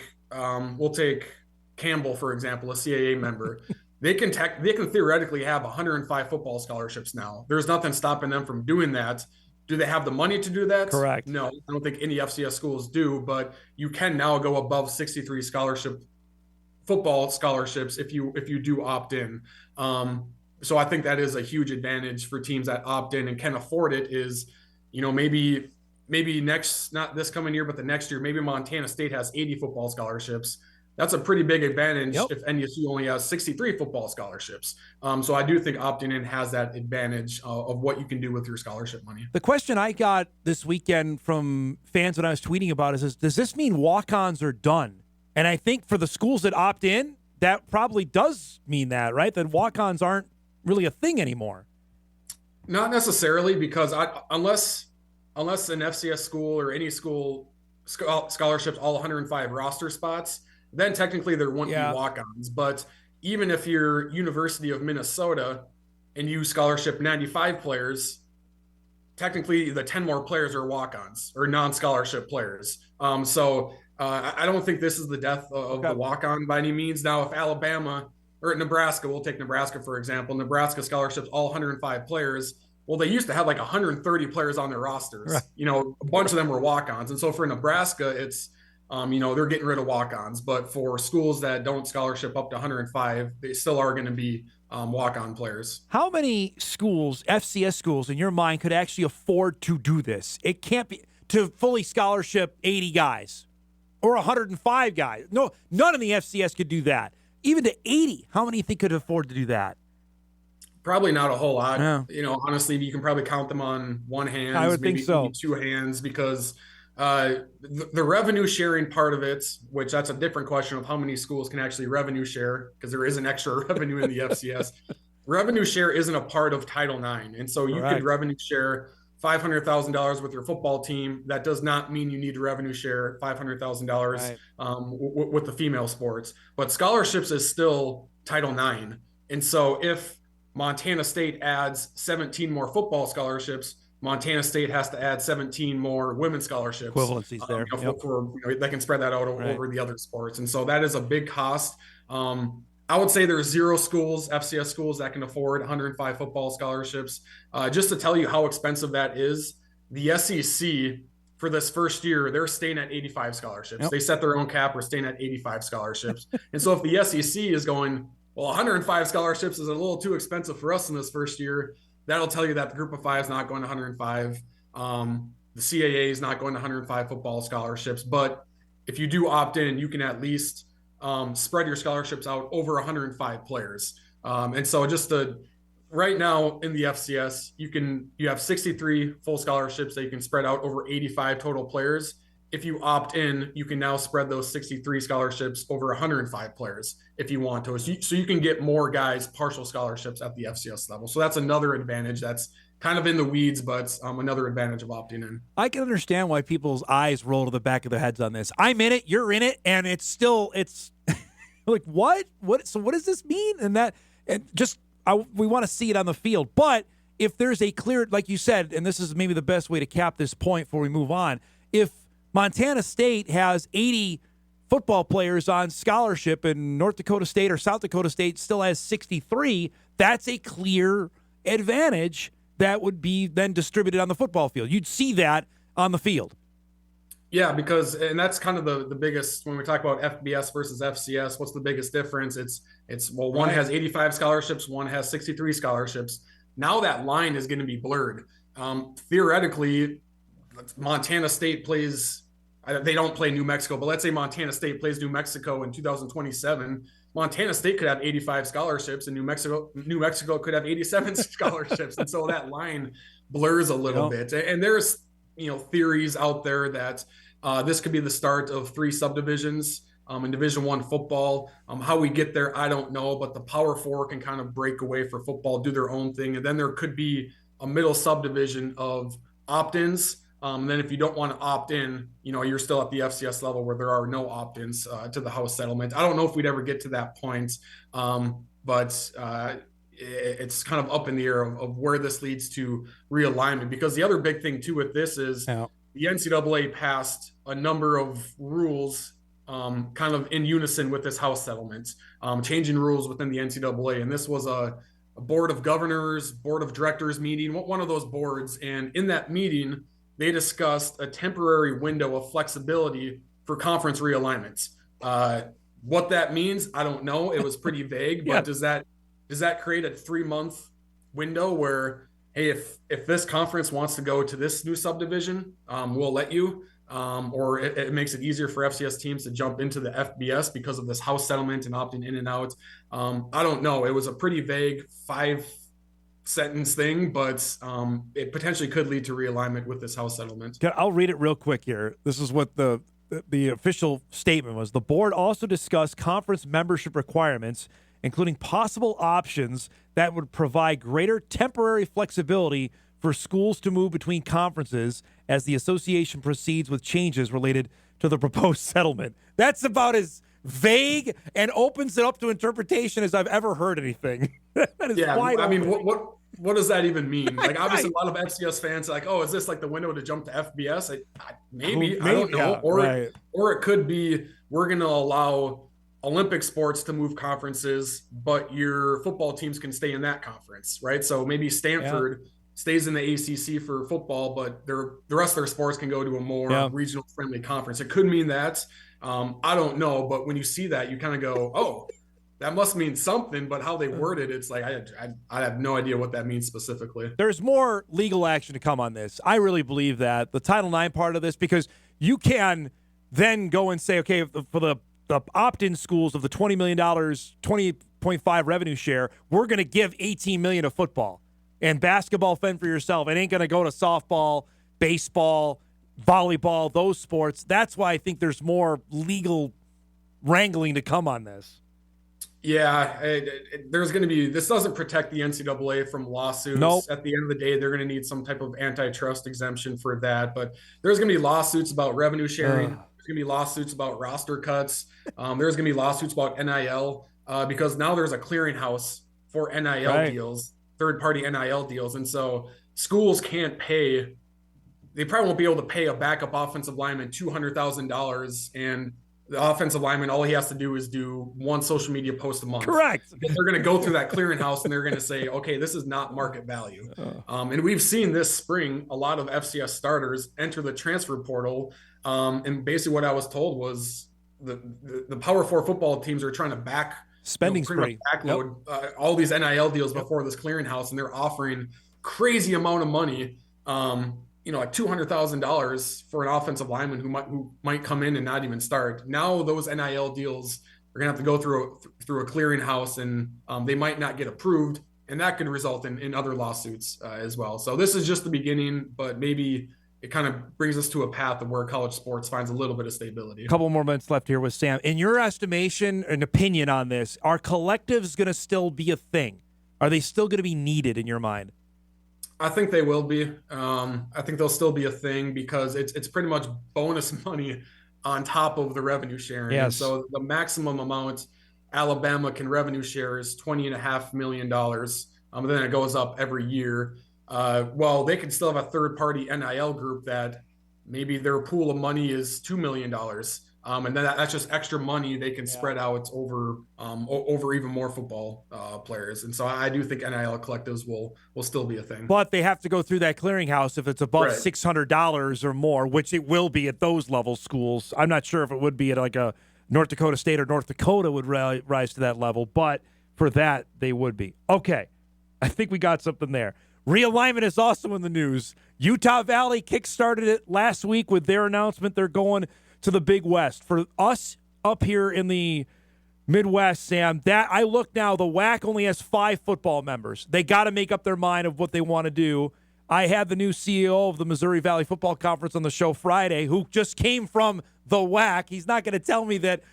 Campbell, for example, a CAA member. They can theoretically have 105 football scholarships now. There's nothing stopping them from doing that. Do they have the money to do that? Correct. No, I don't think any FCS schools do, but you can now go above 63 football scholarships if you do opt in. So I think that is a huge advantage for teams that opt in and can afford it. Is maybe not this coming year, but the next year, maybe Montana State has 80 football scholarships. That's a pretty big advantage if NDSU only has 63 football scholarships. So I do think opting in has that advantage of what you can do with your scholarship money. The question I got this weekend from fans when I was tweeting about is does this mean walk-ons are done? And I think for the schools that opt in, that probably does mean that, right? That walk-ons aren't really a thing anymore. Not necessarily, because unless an FCS school or any school scholarships all 105 roster spots, then technically there wouldn't be walk-ons. But even if you're University of Minnesota and you scholarship 95 players, technically the 10 more players are walk-ons or non-scholarship players. So I don't think this is the death of the walk-on by any means. Now, if Alabama or Nebraska, we'll take Nebraska, for example, Nebraska scholarships all 105 players. Well, they used to have like 130 players on their rosters. Right. A bunch of them were walk-ons. And so for Nebraska, it's, they're getting rid of walk-ons. But for schools that don't scholarship up to 105, they still are going to be walk-on players. How many schools, FCS schools, in your mind could actually afford to do this? It can't be to fully scholarship 80 guys or 105 guys. No, none of the FCS could do that. Even to 80, how many do you think could afford to do that? Probably not a whole lot. Yeah. Honestly, you can probably count them on one hand. I would think so. Maybe 2 hands, because the revenue sharing part of it, which that's a different question of how many schools can actually revenue share, because there is an extra revenue in the FCS. Revenue share isn't a part of Title IX. And so you could revenue share $500,000 with your football team. That does not mean you need to revenue share $500,000 with the female sports. But scholarships is still Title IX. And so if Montana State adds 17 more football scholarships, Montana State has to add 17 more women's scholarships. Equivalencies there. They can spread that out over the other sports. And so that is a big cost. I would say there's 0 schools, FCS schools, that can afford 105 football scholarships. Just to tell you how expensive that is, the SEC for this first year, they're staying at 85 scholarships. Yep. They set their own cap. We're staying at 85 scholarships. And so if the SEC is going, well, 105 scholarships is a little too expensive for us in this first year, that'll tell you that the group of five is not going to 105. The CAA is not going to 105 football scholarships. But if you do opt in, you can at least spread your scholarships out over 105 players. And so right now in the FCS, you have 63 full scholarships that you can spread out over 85 total players. If you opt in, you can now spread those 63 scholarships over 105 players if you want to. So you can get more guys partial scholarships at the FCS level. So that's another advantage that's kind of in the weeds, but another advantage of opting in. I can understand why people's eyes roll to the back of their heads on this. I'm in it, you're in it, and it's like, what? So what does this mean? We want to see it on the field. But if there's a clear, like you said, and this is maybe the best way to cap this point before we move on, if Montana State has 80 football players on scholarship and North Dakota State or South Dakota State still has 63, that's a clear advantage that would be then distributed on the football field. You'd see that on the field. Yeah, and that's kind of the biggest, when we talk about FBS versus FCS, what's the biggest difference? One has 85 scholarships, one has 63 scholarships. Now that line is going to be blurred. Theoretically, Montana State they don't play New Mexico, but let's say Montana State plays New Mexico in 2027. Montana State could have 85 scholarships and New Mexico could have 87 scholarships. And so that line blurs a little bit. And there's, theories out there that this could be the start of 3 subdivisions in Division I football. How we get there, I don't know, but the Power Four can kind of break away for football, do their own thing. And then there could be a middle subdivision of opt-ins. And then if you don't want to opt in, you're still at the FCS level where there are no opt-ins to the house settlement. I don't know if we'd ever get to that point, but it's kind of up in the air of where this leads to realignment. Because the other big thing too with this is the NCAA passed a number of rules kind of in unison with this house settlement, changing rules within the NCAA. And this was a board of governors, board of directors meeting, one of those boards. And in that meeting, they discussed a temporary window of flexibility for conference realignments. What that means, I don't know. It was pretty vague, but does that create a 3-month window where, hey, if this conference wants to go to this new subdivision, we'll let you, or it makes it easier for FCS teams to jump into the FBS because of this house settlement and opting in and out. I don't know. It was a pretty vague 5-sentence thing, but it potentially could lead to realignment with this house settlement. I'll read it real quick here. This is what the official statement was. The board also discussed conference membership requirements, including possible options that would provide greater temporary flexibility for schools to move between conferences as the association proceeds with changes related to the proposed settlement. That's about as vague and opens it up to interpretation as I've ever heard anything. That is wide open. I mean, what does that even mean? Like, obviously, a lot of FCS fans are like, oh, is this like the window to jump to FBS? Maybe, I don't know. Or it could be we're going to allow Olympic sports to move conferences, but your football teams can stay in that conference, right? So maybe Stanford stays in the ACC for football, but the rest of their sports can go to a more regional friendly conference. It could mean that. I don't know, but when you see that, you kind of go, oh, that must mean something, but how they word it, it's like I have no idea what that means specifically. There's more legal action to come on this. I really believe that the Title IX part of this, because you can then go and say, okay, for the opt-in schools of the $20 million, 20.5 revenue share, we're going to give $18 million to football. And basketball, fend for yourself. It ain't going to go to softball, baseball, volleyball, those sports. That's why I think there's more legal wrangling to come on this. Yeah, there's going to be, this doesn't protect the NCAA from lawsuits. Nope. At the end of the day, they're going to need some type of antitrust exemption for that. But there's going to be lawsuits about revenue sharing. There's going to be lawsuits about roster cuts. There's going to be lawsuits about NIL because now there's a clearinghouse for NIL deals, third-party NIL deals. And so schools can't pay, they probably won't be able to pay a backup offensive lineman $200,000 and the offensive lineman, all he has to do is do one social media post a month. Correct. They're going to go through that clearinghouse and they're going to say, okay, this is not market value. And we've seen this spring a lot of FCS starters enter the transfer portal. And basically what I was told was the Power 4 football teams are trying to spending spree, backload all these NIL deals before this clearinghouse, and they're offering crazy amount of money. Like $200,000 for an offensive lineman who might come in and not even start. Now those NIL deals are going to have to go through a clearinghouse, and they might not get approved, and that could result in other lawsuits as well. So this is just the beginning, but maybe it kind of brings us to a path of where college sports finds a little bit of stability. A couple more minutes left here with Sam. In your estimation and opinion on this, are collectives going to still be a thing? Are they still going to be needed in your mind? I think they will be. I think they'll still be a thing because it's pretty much bonus money on top of the revenue sharing. Yes. And so the maximum amount Alabama can revenue share is $20.5 million. Then it goes up every year. Well, they could still have a third-party NIL group that maybe their pool of money is $2 million. And then that's just extra money they can spread out over even more football players. And so I do think NIL collectives will still be a thing. But they have to go through that clearinghouse if it's above Right. $600 or more, which it will be at those level schools. I'm not sure if it would be at like a North Dakota State or North Dakota would rise to that level, but for that, they would be. Okay, I think we got something there. Realignment is also in the news. Utah Valley kickstarted it last week with their announcement they're going to the Big West. For us up here in the Midwest, Sam, that I look now, the WAC only has 5 football members. They got to make up their mind of what they want to do. I had the new CEO of the Missouri Valley Football Conference on the show Friday, who just came from the WAC. He's not going to tell me that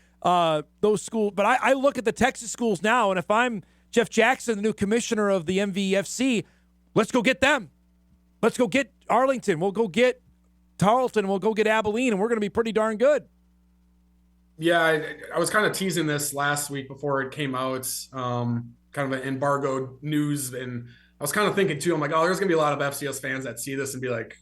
those schools, but I look at the Texas schools now, and if I'm Jeff Jackson, the new commissioner of the MVFC, let's go get them. Let's go get Arlington. We'll go get Tarleton, and we'll go get Abilene, and we're going to be pretty darn good. Yeah, I was kind of teasing this last week before it came out, kind of an embargoed news, and I was kind of thinking too, I'm like, oh, there's going to be a lot of FCS fans that see this and be like,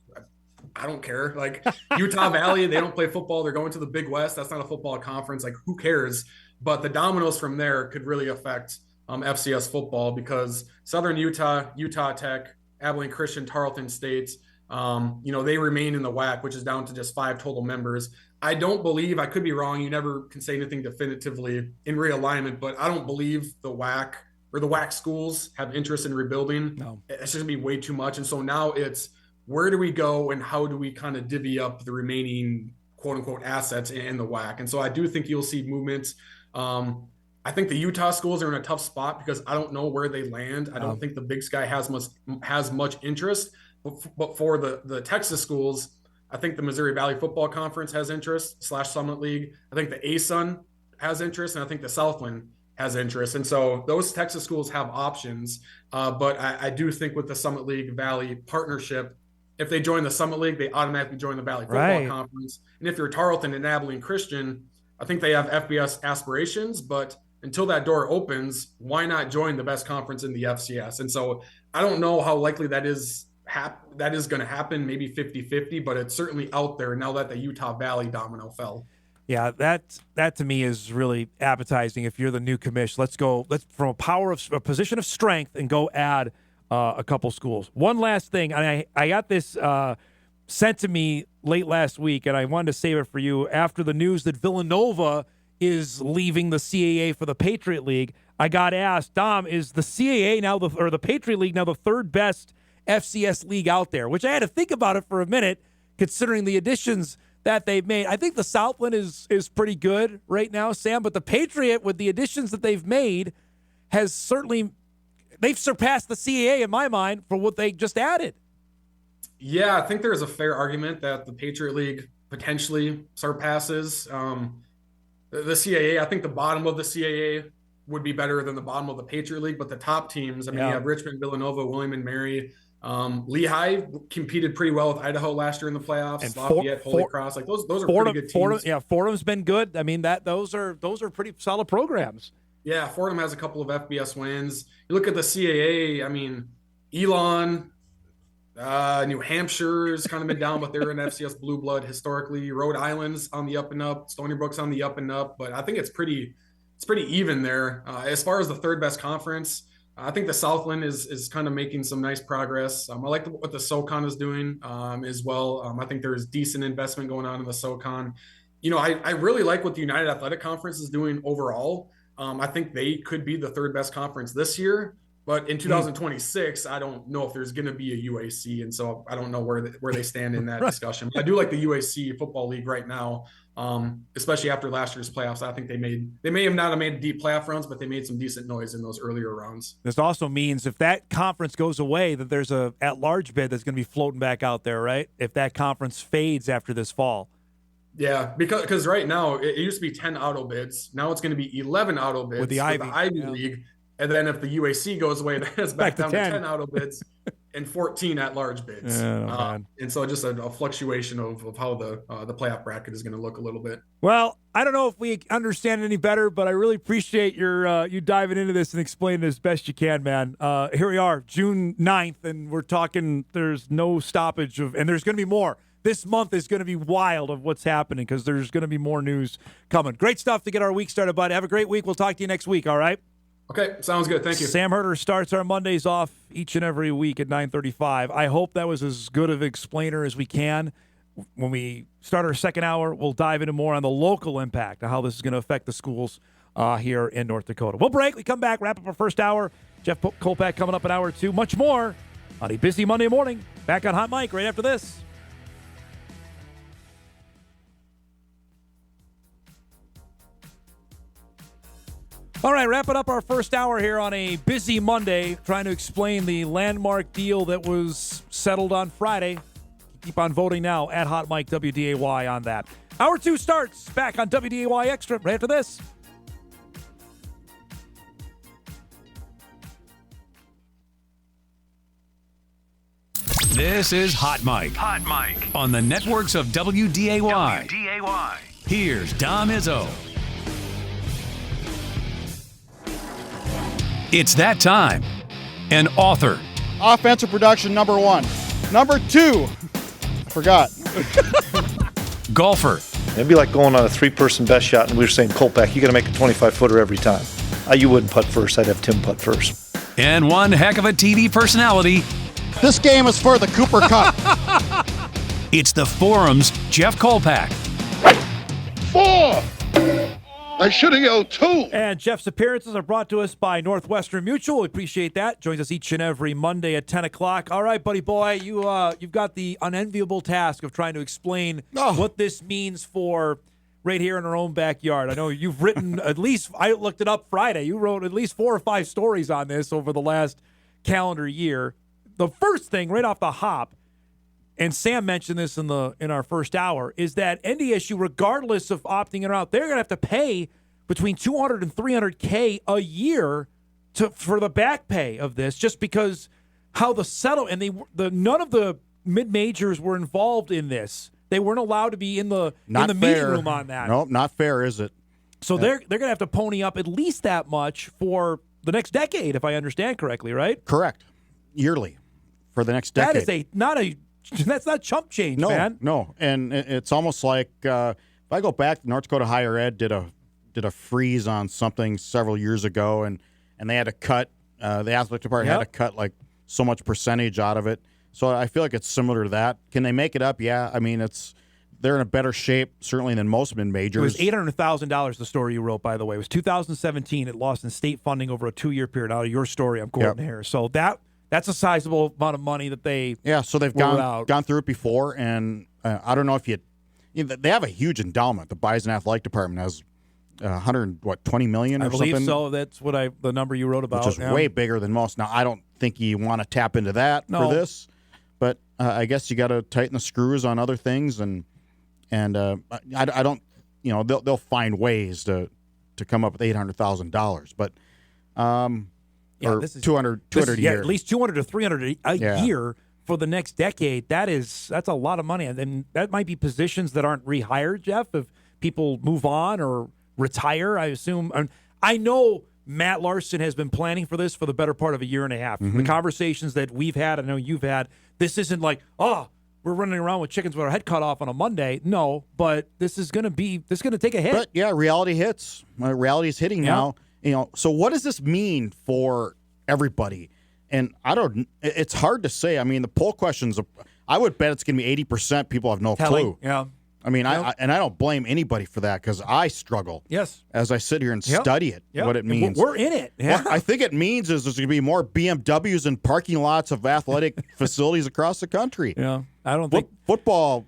I don't care. Like Utah Valley, they don't play football. They're going to the Big West. That's not a football conference. Like, who cares? But the dominoes from there could really affect FCS football because Southern Utah, Utah Tech, Abilene Christian, Tarleton State, they remain in the WAC, which is down to just 5 total members. I don't believe, I could be wrong, you never can say anything definitively in realignment, but I don't believe the WAC or the WAC schools have interest in rebuilding. No. It's just going to be way too much. And so now it's where do we go and how do we kind of divvy up the remaining quote unquote assets in the WAC? And so I do think you'll see movements. I think the Utah schools are in a tough spot because I don't know where they land. I don't think the Big Sky has much interest. But for the Texas schools, I think the Missouri Valley Football Conference has interest / Summit League. I think the ASUN has interest, and I think the Southland has interest. And so those Texas schools have options. But I do think with the Summit League Valley partnership, if they join the Summit League, they automatically join the Valley Football Conference. And if you're Tarleton and Abilene Christian, I think they have FBS aspirations, but until that door opens, why not join the best conference in the FCS? And so I don't know how likely that is going to happen, maybe 50-50, but it's certainly out there now that the Utah Valley domino fell. Yeah, that to me is really appetizing. If you're the new commish, let's from a position of strength and go add a couple schools. One last thing, and I got this sent to me late last week, and I wanted to save it for you. After the news that Villanova is leaving the CAA for the Patriot League, I got asked, Dom, is the CAA now or the Patriot League now the third best FCS league out there? Which I had to think about it for a minute, considering the additions that they've made. I think the Southland is pretty good right now, Sam, but the Patriot, with the additions that they've made, they've surpassed the CAA in my mind for what they just added. Yeah, I think there's a fair argument that the Patriot League potentially surpasses the CAA. I think the bottom of the CAA would be better than the bottom of the Patriot League, but the top teams, you have Richmond, Villanova, William and Mary, Lehigh competed pretty well with Idaho last year in the playoffs. And Lafayette, Holy Cross, like those are pretty good teams. Fordham's been good. I mean, those are pretty solid programs. Yeah, Fordham has a couple of FBS wins. You look at the CAA. I mean, Elon, New Hampshire's kind of been down, but they're an FCS blue blood historically. Rhode Island's on the up and up. Stony Brook's on the up and up. But I think it's pretty even there. As far as the third best conference, I think the Southland is kind of making some nice progress. I like what the SoCon is doing as well. I think there's decent investment going on in the SoCon. I really like what the United Athletic Conference is doing overall. I think they could be the third best conference this year. But in 2026, I don't know if there's going to be a UAC, and so I don't know where they stand in that discussion. But I do like the UAC football league right now, especially after last year's playoffs. I think they may have not made deep playoff runs, but they made some decent noise in those earlier rounds. This also means if that conference goes away, that there's a at-large bid that's going to be floating back out there, right? If that conference fades after this fall. Yeah, because right now it used to be 10 auto bids. Now it's going to be 11 auto bids with the Ivy League. And then if the UAC goes away, then it's back down to 10 auto bids and 14 at-large bids. And so just a fluctuation of how the playoff bracket is going to look a little bit. Well, I don't know if we understand any better, but I really appreciate you diving into this and explaining it as best you can, man. Here we are, June 9th, and we're talking there's no stoppage and there's going to be more. This month is going to be wild of what's happening because there's going to be more news coming. Great stuff to get our week started, bud. Have a great week. We'll talk to you next week, all right? Okay, sounds good. Thank you. Sam Herder starts our Mondays off each and every week at 9:35. I hope that was as good of an explainer as we can. When we start our second hour, we'll dive into more on the local impact of how this is going to affect the schools here in North Dakota. We'll break. We come back, wrap up our first hour. Jeff Kolpack coming up in hour two. Much more on a busy Monday morning. Back on Hot Mic right after this. All right, wrapping up our first hour here on a busy Monday, trying to explain the landmark deal that was settled on Friday. Keep on voting now at Hot Mic WDAY on that. Hour two starts back on WDAY Extra right after this. This is Hot Mic. Hot Mic. On the networks of WDAY. Here's Dom Izzo. It's that time. An author. Offensive production, number one. Number two, I forgot. Golfer. It'd be like going on a three-person best shot, and we were saying, Kolpack, you got to make a 25-footer every time. You wouldn't putt first. I'd have Tim putt first. And one heck of a TV personality. This game is for the Cooper Cup. It's the Forum's Jeff Kolpack. 4! I should have yelled 2. And Jeff's appearances are brought to us by Northwestern Mutual. We appreciate that. Joins us each and every Monday at 10 o'clock. All right, buddy boy, you've got the unenviable task of trying to explain what this means for right here in our own backyard. I know you've written at least, I looked it up Friday, you wrote at least 4 or 5 stories on this over the last calendar year. The first thing right off the hop, and Sam mentioned this in our first hour, is that NDSU, regardless of opting in or out, they're going to have to pay between $200 and $300K a year for the back pay of this, just because how the settle and none of the mid majors were involved in this. They weren't allowed to be in the meeting room on that. Nope, not fair, is it? So they're going to have to pony up at least that much for the next decade, if I understand correctly, right? Correct. Yearly for the next decade. That's not chump change, man. No, and it's almost like if I go back, North Dakota Higher Ed did a freeze on something several years ago, and they had to cut the athletic department had to cut like so much percentage out of it. So I feel like it's similar to that. Can they make it up? Yeah, I mean they're in a better shape certainly than most mid majors. It was $800,000. The story you wrote, by the way, it was 2017. It lost in state funding over a 2-year period. Out of your story, I'm quoting here. So that's a sizable amount of money that they so they've gone through it before, and I don't know if they have a huge endowment. The Bison Athletic Department has $120 million or something. I believe so. That's what the number you wrote about, which is way bigger than most. Now I don't think you want to tap into that for this, but I guess you got to tighten the screws on other things, and I don't they'll find ways to come up with $800,000, but. This is 200 a year. At least 200 to 300 a year for the next decade. That's a lot of money, and that might be positions that aren't rehired, Jeff. If people move on or retire, I assume. I know Matt Larson has been planning for this for the better part of a year and a half. The conversations that we've had, I know you've had, this isn't like, we're running around with chickens with our head cut off on a Monday. No, but this is going to take a hit. But yeah, reality hits. Reality is hitting now. So what does this mean for everybody? And it's hard to say. I mean, the poll questions, I would bet it's going to be 80% people have no clue. Yeah. I mean, I don't blame anybody for that because I struggle. Yes. As I sit here and study it, what it means. We're in it. Yeah. What I think it means is there's going to be more BMWs in parking lots of athletic facilities across the country. Yeah. I don't think football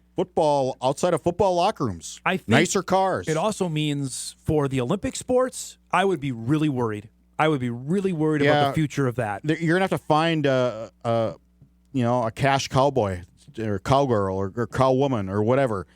outside of football locker rooms. I think nicer cars. It also means for the Olympic sports, I would be really worried. About the future of that. You're gonna have to find a cash cowboy or cowgirl or cowwoman or whatever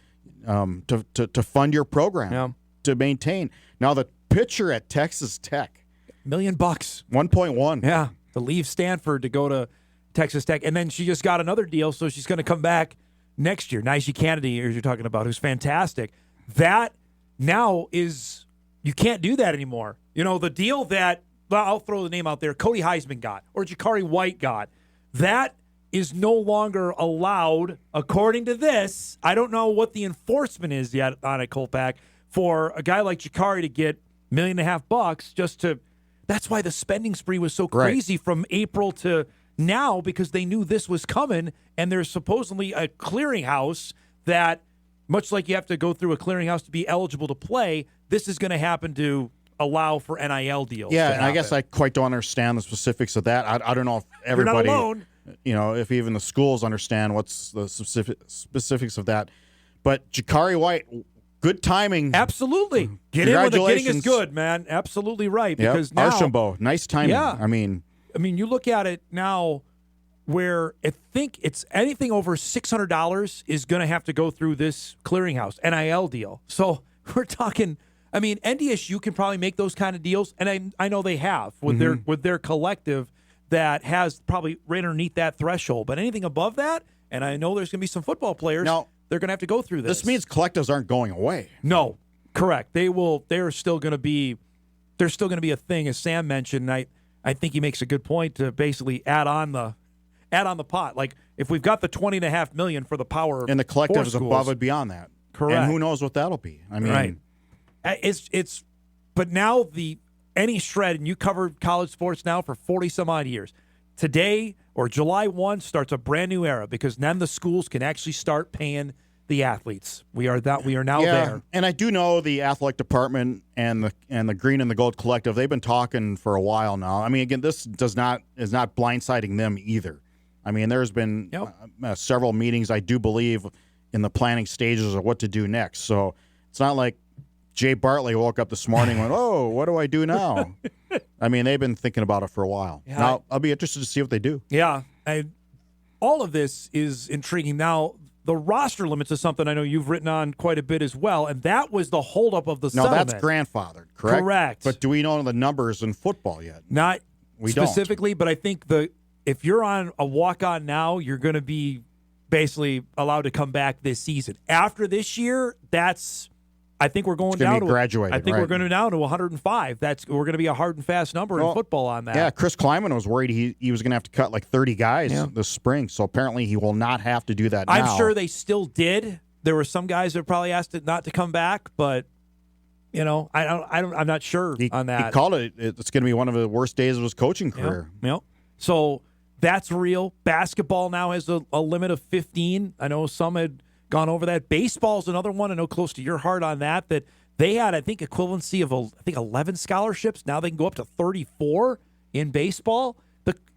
to fund your program to maintain. Now the pitcher at Texas Tech, $1 million, 1.1. Yeah, to leave Stanford to go to Texas Tech, and then she just got another deal, so she's going to come back next year. Nyjah Kennedy, as you're talking about, who's fantastic. That now is you can't do that anymore. The deal that. Well, I'll throw the name out there, Cody Heisman got, or Jakari White got. That is no longer allowed, according to this. I don't know what the enforcement is yet on it, Kolpack, for a guy like Jakari to get $1.5 million just to – that's why the spending spree was so crazy from April to now, because they knew this was coming, and there's supposedly a clearinghouse that, much like you have to go through a clearinghouse to be eligible to play, this is going to happen to – allow for NIL deals. Yeah, and I guess I quite don't understand the specifics of that. I don't know if everybody, you're not alone. If even the schools understand what's the specifics of that. But Jakari White, good timing. Absolutely. Get in when the getting is good, man. Absolutely right. Because now Archambault, nice timing. Yeah. I mean, you look at it now where I think it's anything over $600 is going to have to go through this clearinghouse NIL deal. So we're talking. NDSU can probably make those kind of deals, and I know they have with their collective that has probably right underneath that threshold. But anything above that, and I know there's going to be some football players, they're going to have to go through this. This means collectives aren't going away. No, correct. They're still going to be. They're still going to be a thing, as Sam mentioned. And I think he makes a good point to basically add on the pot. Like if we've got the $20.5 million for the power, and the collective is above and beyond that. Correct. And who knows what that'll be? Right. But now any shred, and you covered college sports now for 40 some odd years. Today or July 1 starts a brand new era because then the schools can actually start paying the athletes. We are now there. And I do know the athletic department and the Green and the Gold Collective, they've been talking for a while now. Again, this is not blindsiding them either. There's been several meetings, I do believe, in the planning stages of what to do next. So it's not like Jay Bartley woke up this morning and went, oh, what do I do now? They've been thinking about it for a while. Yeah, now, I'll be interested to see what they do. Yeah. All of this is intriguing. Now, the roster limits is something I know you've written on quite a bit as well, and that was the holdup of the settlement. No, that's grandfathered, correct? Correct. But do we know the numbers in football yet? Not specifically, but I think if you're on a walk-on now, you're going to be basically allowed to come back this season. After this year, I think we're going down to graduated. I think we're going down to 105. We're going to be a hard and fast number in football on that. Yeah, Chris Kleiman was worried he was going to have to cut like 30 guys this spring. So apparently he will not have to do that now. I'm sure they still did. There were some guys that probably asked it not to come back, but I'm not sure on that. He called it's going to be one of the worst days of his coaching career. Yep. So that's real. Basketball now has a limit of 15. I know some had gone over that. Baseball's another one. I know close to your heart on that they had, I think, equivalency of 11 scholarships. Now they can go up to 34 in baseball.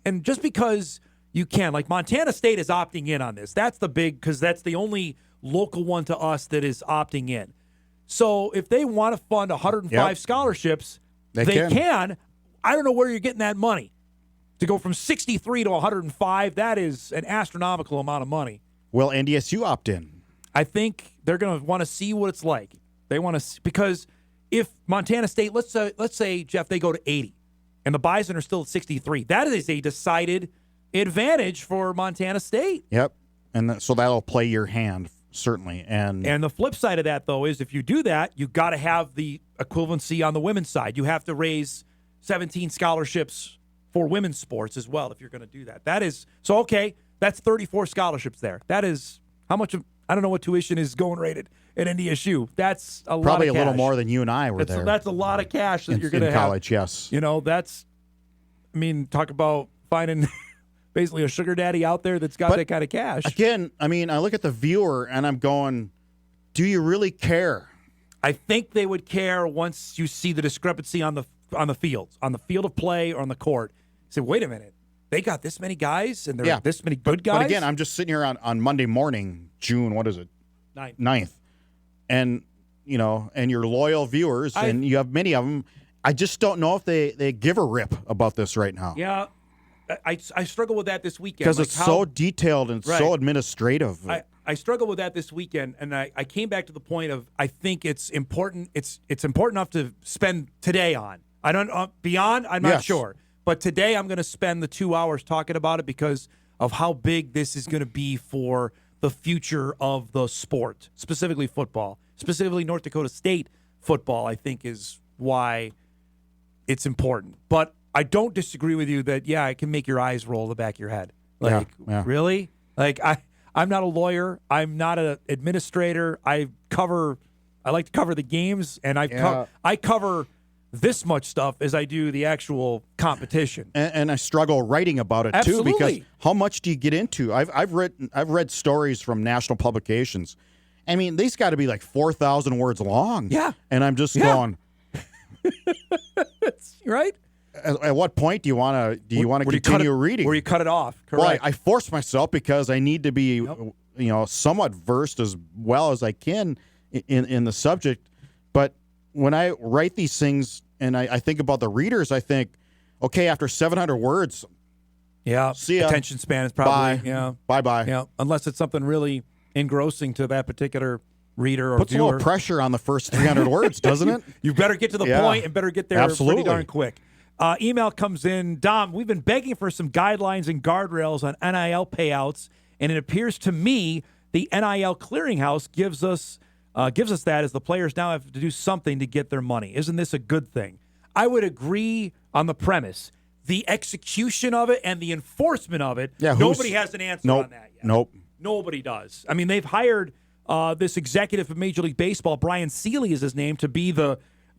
And just because you can, like Montana State is opting in on this. That's the big, because that's the only local one to us that is opting in. So if they want to fund 105 scholarships, they can. I don't know where you're getting that money. To go from 63 to 105, that is an astronomical amount of money. Will NDSU opt in? I think they're going to want to see what it's like. They want to, because if Montana State, let's say, Jeff, they go to 80, and the Bison are still at 63, that is a decided advantage for Montana State. Yep, and so that'll play your hand, certainly. And the flip side of that, though, is if you do that, you got to have the equivalency on the women's side. You have to raise 17 scholarships for women's sports as well if you're going to do that. That is so okay. That's 34 scholarships there. That is how much of I don't know what tuition is going rated at NDSU. That's a lot of cash. Probably a little more than you and I were there. That's a lot of cash that you're going to have. In college, yes. You know, talk about finding basically a sugar daddy out there that's got that kind of cash. Again, I look at the viewer and I'm going, do you really care? I think they would care once you see the discrepancy on the field of play or on the court. Say, wait a minute. They got this many guys, and there are this many good guys? But again, I'm just sitting here on Monday morning, June, 9th. And, and your loyal viewers, and you have many of them, I just don't know if they give a rip about this right now. Yeah, I struggle with that this weekend. Because it's so detailed and so administrative. I struggle with that this weekend, and I came back to the point of I think it's important. It's important enough to spend today on. I don't beyond. I'm not sure. But today I'm going to spend the 2 hours talking about it because of how big this is going to be for the future of the sport, specifically football, specifically North Dakota State football, I think is why it's important. But I don't disagree with you that, it can make your eyes roll the back of your head. Really? I'm not a lawyer. I'm not an administrator. I like to cover the games, and I cover this much stuff as I do the actual competition. And I struggle writing about it too, because how much do you get into? I've read stories from national publications. These got to be like 4,000 words long. Yeah. And I'm just going, right? At what point do you want to continue reading? Where you cut it off. Correct. Well, I force myself because I need to be somewhat versed as well as I can in the subject. But when I write these things and I think about the readers, I think, okay, after 700 words, see ya. Attention span is probably bye. Yeah, unless it's something really engrossing to that particular reader or Puts viewer. a little pressure on the first 300 words, doesn't it? You better get to the point and better get there Absolutely. pretty darn quick. Email comes in. Dom, we've been begging for some guidelines and guardrails on NIL payouts, and it appears to me the NIL clearinghouse gives us that as the players now have to do something to get their money. Isn't this a good thing? I would agree on the premise. The execution of it and the enforcement of it, nobody has an answer on that yet. Nope. Nobody does. They've hired this executive of Major League Baseball, Brian Seeley is his name, to be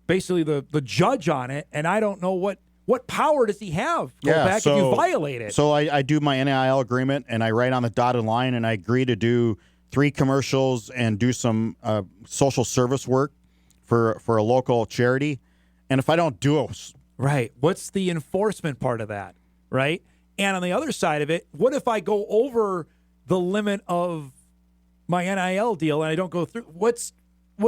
basically the judge on it, and I don't know what power does he have, Kolpack, if you violate it? So I do my NIL agreement, and I write on the dotted line, and I agree to do 3 commercials and do some social service work for a local charity. And if I don't do it... Right. What's the enforcement part of that, right? And on the other side of it, what if I go over the limit of my NIL deal and I don't go through? What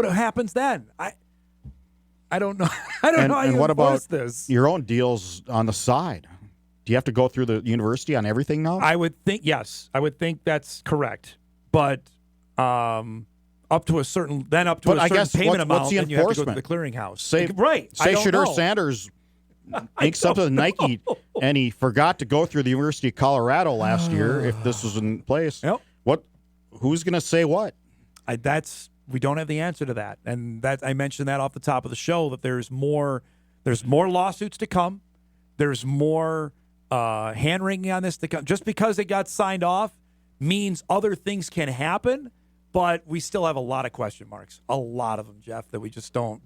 happens then? I don't know. I don't know how you what enforce about this. Your own deals on the side? Do you have to go through the university on everything now? I would think, yes. I would think that's correct. But up to a certain payment amount, what's the then you have to go to enforcement? the clearinghouse. Say I don't Shadur know. Sanders inked up with Nike, and he forgot to go through the University of Colorado last year. If this was in place, who's going to say what? We don't have the answer to that, and that I mentioned that off the top of the show that there's more lawsuits to come. There's more hand wringing on this to come. Just because it got signed off means other things can happen, but we still have a lot of question marks. A lot of them, Jeff, that we just don't.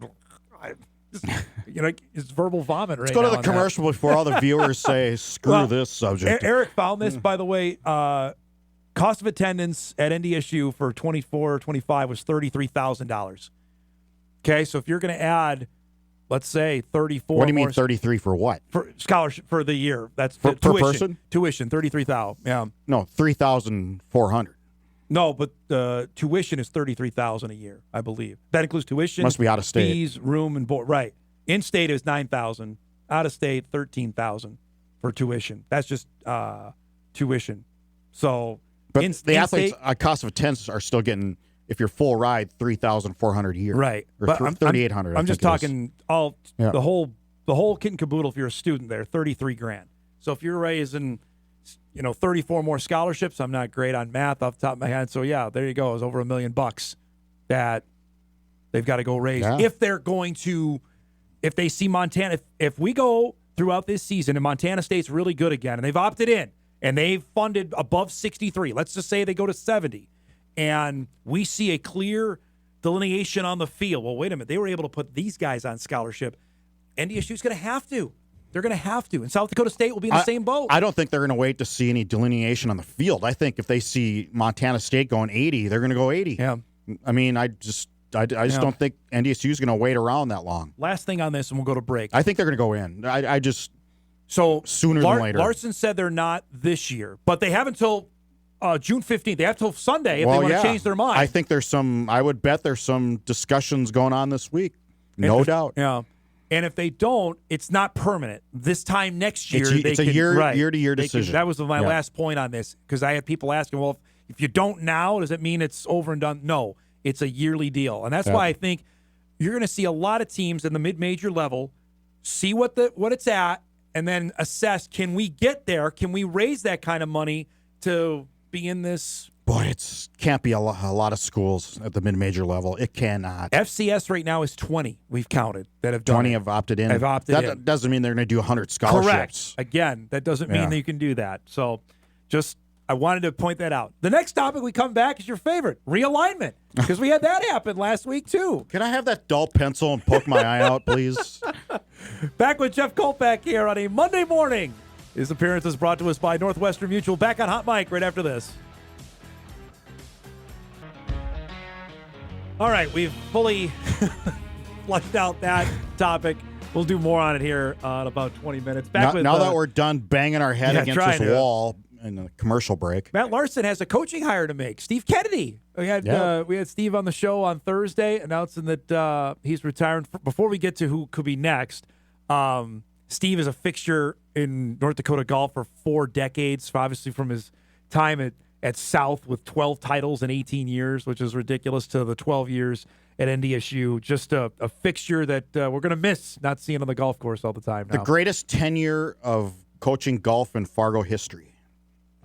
It's verbal vomit right now. Let's go to the commercial before all the viewers say, screw this subject. Eric found this, by the way. Cost of attendance at NDSU for 24-25 was $33,000. Okay, so if you're going to add, let's say, 34. What do you mean 33 for what? For scholarship for the year. That's per tuition. person? Tuition, 33,000. Yeah. No, 3,400. No, but tuition is $33,000 a year, I believe. That includes tuition. Must be out of state. Fees, room, and board. Right. In state is $9,000. Out of state, $13,000 for tuition. That's just tuition. So. But the athletes, cost of attendance are still getting, if you're full ride, $3,400 a year, right? Or but $3,800. I'm just talking the whole kit and caboodle. If you're a student, there, $33,000. So if you're raising, 34 more scholarships, I'm not great on math off the top of my head. So yeah, there you go. It's over $1 million that they've got to go raise if they're going to, if they see Montana. If we go throughout this season, and Montana State's really good again, and they've opted in, and they've funded above 63. Let's just say they go to 70, and we see a clear delineation on the field. Well, wait a minute. They were able to put these guys on scholarship. NDSU's going to have to. They're going to have to. And South Dakota State will be in the same boat. I don't think they're going to wait to see any delineation on the field. I think if they see Montana State going 80, they're going to go 80. Yeah. I mean, I just don't think NDSU is going to wait around that long. Last thing on this, and we'll go to break. I think they're going to go in. I just sooner than later. Larson said they're not this year, but they have until June 15th. They have till Sunday if they want to change their mind. I think I would bet there's some discussions going on this week. No doubt. Yeah. And if they don't, it's not permanent. This time next year, it's a year-to-year decision. That was my last point on this, because I had people asking, well, if you don't now, does it mean it's over and done? No, it's a yearly deal. And that's why I think you're going to see a lot of teams in the mid-major level see what it's at and then assess, can we get there? Can we raise that kind of money to be in this? Boy, it can't be a lot of schools at the mid-major level. It cannot. FCS right now is 20, we've counted, that have done 20 it. have opted in. That doesn't mean they're going to do 100 scholarships. Correct. Again, that doesn't mean that you can do that. So I wanted to point that out. The next topic we come back is your favorite, realignment, because we had that happen last week too. Can I have that dull pencil and poke my eye out, please? Back with Jeff Kolpack here on a Monday morning. His appearance is brought to us by Northwestern Mutual. Back on Hot Mic right after this. All right, we've fully flushed out that topic. We'll do more on it here in about 20 minutes. Now that we're done banging our head against this wall in the commercial break. Matt Larson has a coaching hire to make. Steve Kennedy. We had Steve on the show on Thursday announcing that he's retiring. Before we get to who could be next, Steve is a fixture in North Dakota golf for 4 decades, obviously from his time at South with 12 titles in 18 years, which is ridiculous, to the 12 years at NDSU. Just a fixture that we're going to miss not seeing on the golf course all the time now. The greatest tenure of coaching golf in Fargo history.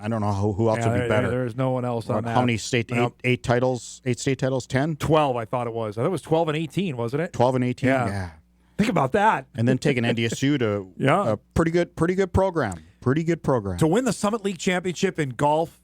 I don't know who else would be better. There's no one else on that. How many state eight titles? 8 state titles? 10? 12, I thought it was. I thought it was 12 and 18, wasn't it? 12 and 18. Yeah. Think about that. And then taking NDSU to a pretty good program. Pretty good program. To win the Summit League championship in golf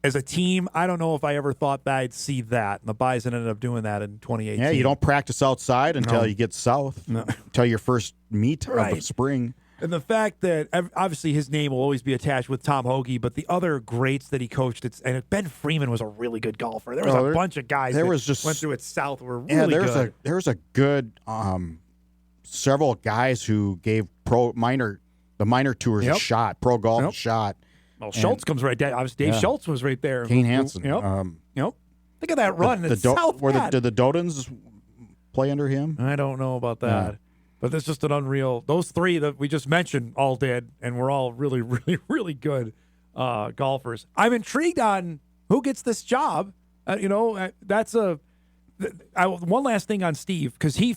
as a team, I don't know if I ever thought that I'd see that. And the Bison ended up doing that in 2018. Yeah, you don't practice outside until you get south. No. Until your first meet of the spring. And the fact that obviously his name will always be attached with Tom Hoagie, but the other greats that he coached, and Ben Freeman was a really good golfer. There was a bunch of guys that went through at South were really good. There was a good several guys who gave the minor tours a shot, pro golf a shot. Well, Schultz comes right down. Obviously, Dave Schultz was right there. Kane Hansen. Yep. Think of that run in South. Did the Dodens play under him? I don't know about that. Yeah. But that's just an unreal. Those 3 that we just mentioned all did, and we're all really, really, really good golfers. I'm intrigued on who gets this job. That's one last thing on Steve, because he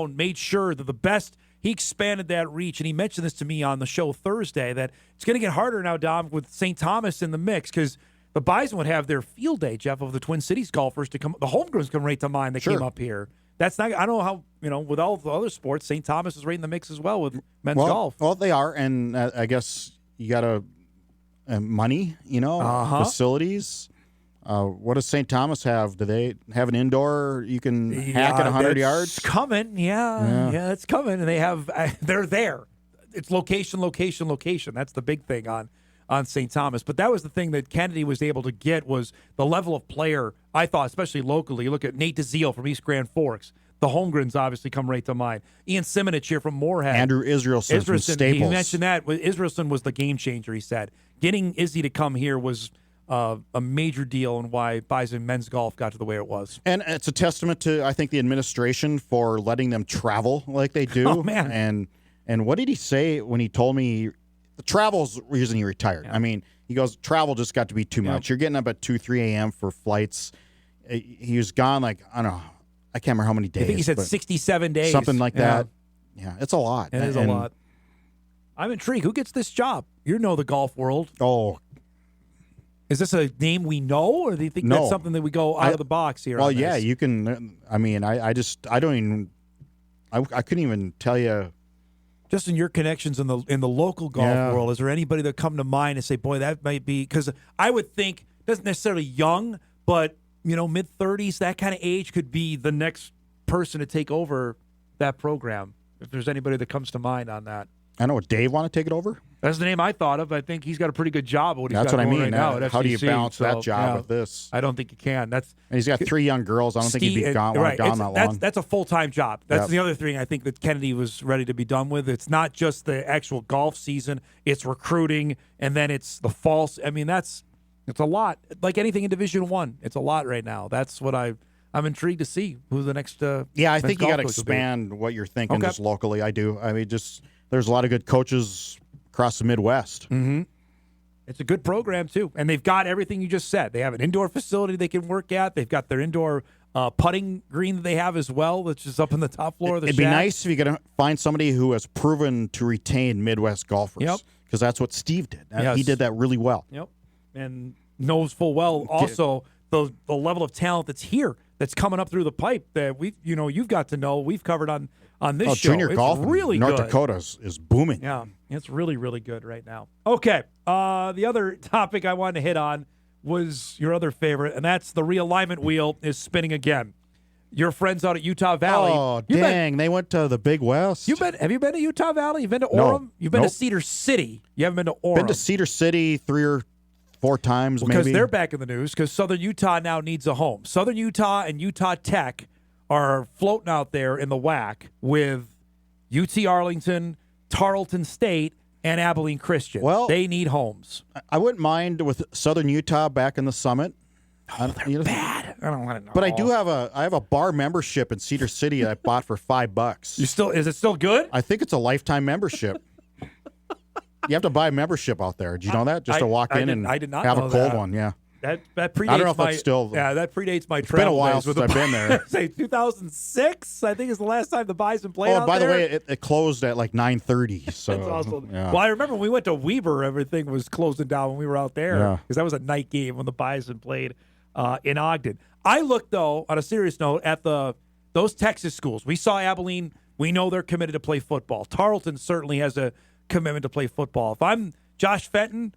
made sure that the best. He expanded that reach, and he mentioned this to me on the show Thursday, that it's going to get harder now, Dom, with St. Thomas in the mix, because the Bison would have their field day, Jeff, of the Twin Cities golfers to come. The homegrowns come right to mind that came up here. That's not. I don't know how, with all the other sports, St. Thomas is right in the mix as well with men's golf. Well, they are, and I guess you got money, facilities. What does St. Thomas have? Do they have an indoor you can hack at 100 yards? It's coming, yeah, it's coming, and they have. They're there. It's location. That's the big thing on St. Thomas. But that was the thing that Kennedy was able to get, was the level of player, I thought, especially locally. You look at Nate DeZiel from East Grand Forks. The Holmgrens obviously come right to mind. Ian Simonich here from Moorhead. Andrew Israelson from Staples. He mentioned that. Israelson was the game changer, he said. Getting Izzy to come here was a major deal in why Bison men's golf got to the way it was. And it's a testament to, I think, the administration for letting them travel like they do. Oh, man. And what did he say when he told me the travel's the reason he retired? Yeah. I mean, he goes, travel just got to be too much. You're getting up at 2, 3 a.m. for flights. He was gone I don't know. I can't remember how many days. I think he said 67 days. Something like that. Yeah, it's a lot. It is a lot. I'm intrigued. Who gets this job? You know the golf world. Oh. Is this a name we know, or do you think that's something that we go out of the box here? Well, yeah, you can. I mean, I don't even. I couldn't even tell you Just in your connections in the local golf world, is there anybody that come to mind and say, boy, that might be, because I would think, doesn't necessarily young, but mid-30s, that kind of age could be the next person to take over that program. If there's anybody that comes to mind on that. I know. Would Dave want to take it over? That's the name I thought of. I think he's got a pretty good job. That's what I mean. Right now at how do you FCC? balance that job with this? I don't think you can. And he's got 3 young girls. I don't think he'd be gone that long. That's a full-time job. That's the other thing I think that Kennedy was ready to be done with. It's not just the actual golf season. It's recruiting, and then it's the fall. I mean, it's a lot. Like anything in Division I, it's a lot right now. That's what I'm intrigued to see who the next. I think you got to expand what you're thinking just locally. I do. I mean, there's a lot of good coaches across the Midwest. Mm-hmm. It's a good program too, and they've got everything you just said. They have an indoor facility they can work at. They've got their indoor putting green that they have as well, which is up in the top floor of the It'd shack. be nice if you could find somebody who has proven to retain Midwest golfers. Yep. Because that's what Steve did. Yes. He did that really well. Yep. And knows full well also the level of talent that's here, that's coming up through the pipe that you've got to know. We've covered on this show. Junior golf really in North good. Dakota is booming. Yeah, it's really, really good right now. Okay, the other topic I wanted to hit on was your other favorite, and that's the realignment wheel is spinning again. Your friends out at Utah Valley. Oh, dang. They went to the Big West. Have you been to Utah Valley? You've been to Orem? No. You've been to Cedar City. You haven't been to Orem. Been to Cedar City 3 or 4 times, maybe. Because they're back in the news because Southern Utah now needs a home. Southern Utah and Utah Tech are floating out there in the WAC with UT Arlington, Tarleton State, and Abilene Christian. Well, they need homes. I wouldn't mind with Southern Utah back in the Summit. They're bad. I don't want to know. But I have a bar membership in Cedar City that I bought for $5. Is it still good? I think it's a lifetime membership. You have to buy a membership out there. Did you know that? Just to walk in and I did not have know a cold that. one. Yeah. That predates I don't know if my, that's still. that predates my it's travel. It's been a while days since I've been there. Say 2006, I think is the last time the Bison played out there. Oh, by the there. way, it closed at like 9:30. So That's awesome. Yeah. Well, I remember when we went to Weber, everything was closing down when we were out there because that was a night game when the Bison played in Ogden. I looked though, on a serious note, at those Texas schools. We saw Abilene. We know they're committed to play football. Tarleton certainly has a commitment to play football. If I'm Josh Fenton,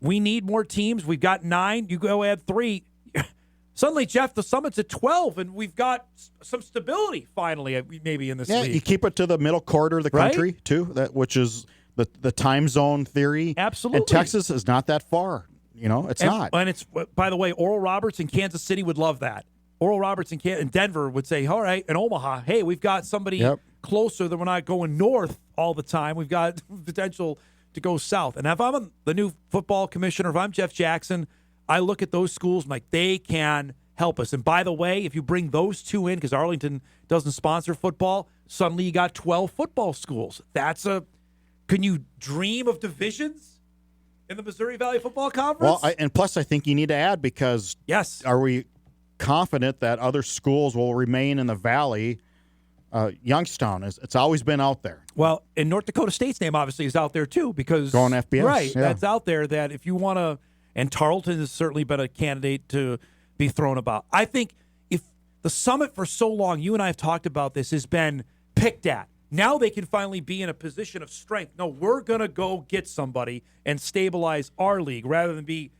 we need more teams. We've got 9. You go add 3. Suddenly, Jeff, the Summit's at 12, and we've got some stability finally, maybe in this league. Yeah, you keep it to the middle quarter of the country too, which is the time zone theory. Absolutely. And Texas is not that far. It's not. And it's, by the way, Oral Roberts in Kansas City would love that. Oral Roberts in Denver would say, all right, in Omaha, hey, we've got somebody closer that we're not going north all the time. We've got potential to go south. And if I'm the new football commissioner, if I'm Jeff Jackson, I look at those schools like they can help us. And by the way, if you bring those 2 in, because Arlington doesn't sponsor football, suddenly you got 12 football schools. Can you dream of divisions in the Missouri Valley Football Conference? Well, and plus I think you need to add because are we confident that other schools will remain in the Valley? Youngstown, it's always been out there. Well, and North Dakota State's name obviously is out there too because going FBS, right? Yeah. That's out there. That if you want to, and Tarleton has certainly been a candidate to be thrown about. I think if the Summit for so long, you and I have talked about this, has been picked at. Now they can finally be in a position of strength. No, we're gonna go get somebody and stabilize our league rather than be,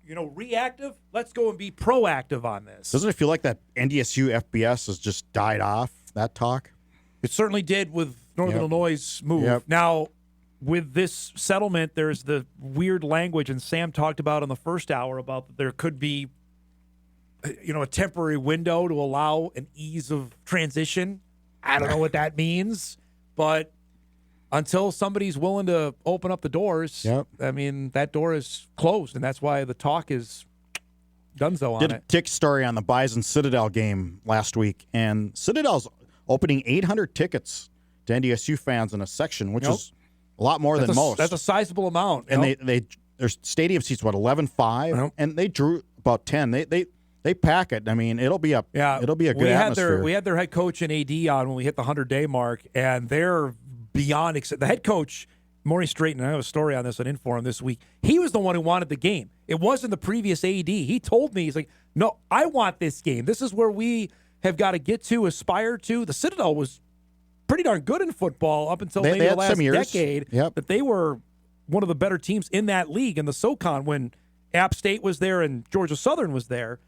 reactive. Let's go and be proactive on this. Doesn't it feel like that NDSU FBS has just died off? That talk? It certainly did with Northern Illinois' move. Now, with this settlement, there's the weird language, and Sam talked about in the first hour about that there could be, a temporary window to allow an ease of transition. I don't know what that means, but until somebody's willing to open up the doors, I mean, that door is closed, and that's why the talk is donezo on it. Did a tick story on the Bison Citadel game last week, and Citadel's opening 800 tickets to NDSU fans in a section, which is a lot more than most. That's a sizable amount. And their stadium seats 11,500, and they drew about 10. They pack it. I mean, it'll be a good atmosphere. We had their head coach and AD on when we hit the 100-day mark, and they're beyond the head coach, Maurice Drayton. I have a story on this on Inforum this week. He was the one who wanted the game. It wasn't the previous AD. He told me, he's like, no, I want this game. This is where we have got to get to, aspire to. The Citadel was pretty darn good in football up until They maybe the had last some years. decade. Yep. That they were one of the better teams in that league in the SoCon when App State was there and Georgia Southern was there.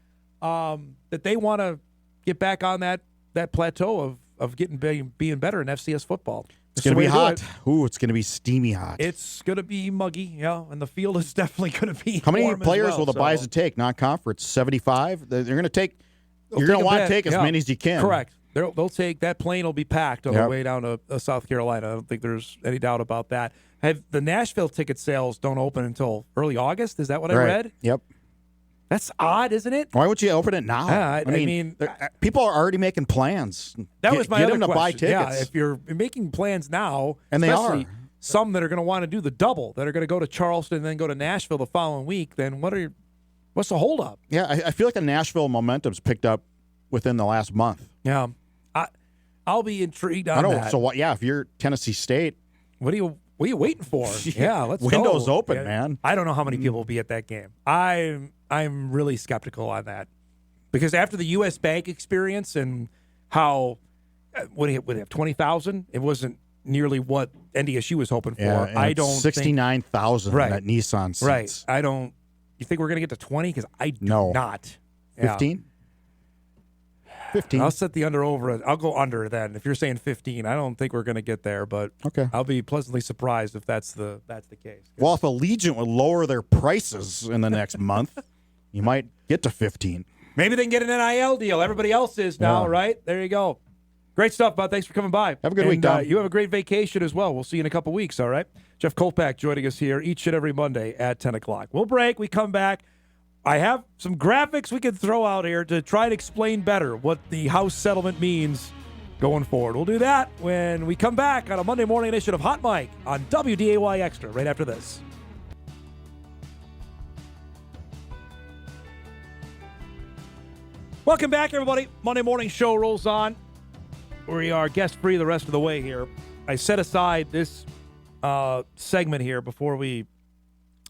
That they want to get back on that plateau of being better in FCS football. It's going to be hot. Ooh, it's going to be steamy hot. It's going to be muggy, and the field is definitely going to be How many warm players as well, will the Buys take? Non-conference, 75. They're going to take. You're going to want to take as many as you can. Correct. They'll take that plane. Will be packed on the Yep. way down to South Carolina. I don't think there's any doubt about that. The Nashville ticket sales don't open until early August? Is that what I read? Yep. That's odd, isn't it? Why would you open it now? I mean, people are already making plans. That was my get other them to buy question. tickets. Yeah, if you're making plans now, And they especially are. some that are going to want to do the double, that are going to go to Charleston and then go to Nashville the following week, then what's the holdup? Yeah, I feel like the Nashville momentum's picked up within the last month. Yeah, I'll be intrigued on that. So what? Yeah, if you're Tennessee State, What are you waiting for? Yeah, let's Windows go. open, Yeah. man. I don't know how many people will be at that game. I'm really skeptical on that because after the U.S. Bank experience and how what do you have 20,000? It wasn't nearly what NDSU was hoping for. Yeah, I don't 69,000 Right. at Nissan seats. Right. I don't. You think we're going to get to 20? Because I do not. 15. 15. I'll set the under over. I'll go under then. If you're saying 15, I don't think we're going to get there, but Okay. I'll be pleasantly surprised if that's the case. Well, if Allegiant would lower their prices in the next month, you might get to 15. Maybe they can get an NIL deal. Everybody else is now, right? There you go. Great stuff, bud. Thanks for coming by. Have a good week, Dom. You have a great vacation as well. We'll see you in a couple weeks, all right? Jeff Kolpack joining us here each and every Monday at 10 o'clock. We'll break. We come back. I have some graphics we can throw out here to try and explain better what the House settlement means going forward. We'll do that when we come back on a Monday morning edition of Hot Mic on WDAY Extra right after this. Welcome back, everybody. Monday morning show rolls on. We are guest-free the rest of the way here. I set aside this segment here before we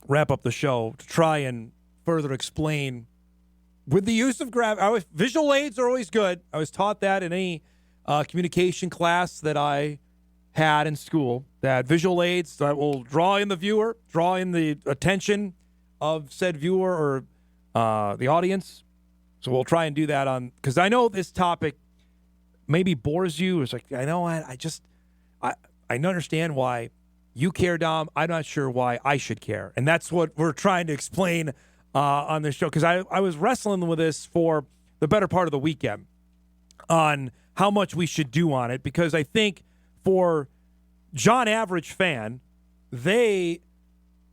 wrap up the show to try and further explain with the use of visual aids are always good. I was taught that in any communication class that I had in school, that visual aids that will draw in the viewer, draw in the attention of said viewer or the audience. So we'll try and do that because I know this topic maybe bores you. It's like, I know I don't understand why you care, Dom. I'm not sure why I should care. And that's what we're trying to explain on this show, because I was wrestling with this for the better part of the weekend on how much we should do on it, because I think for John average fan, they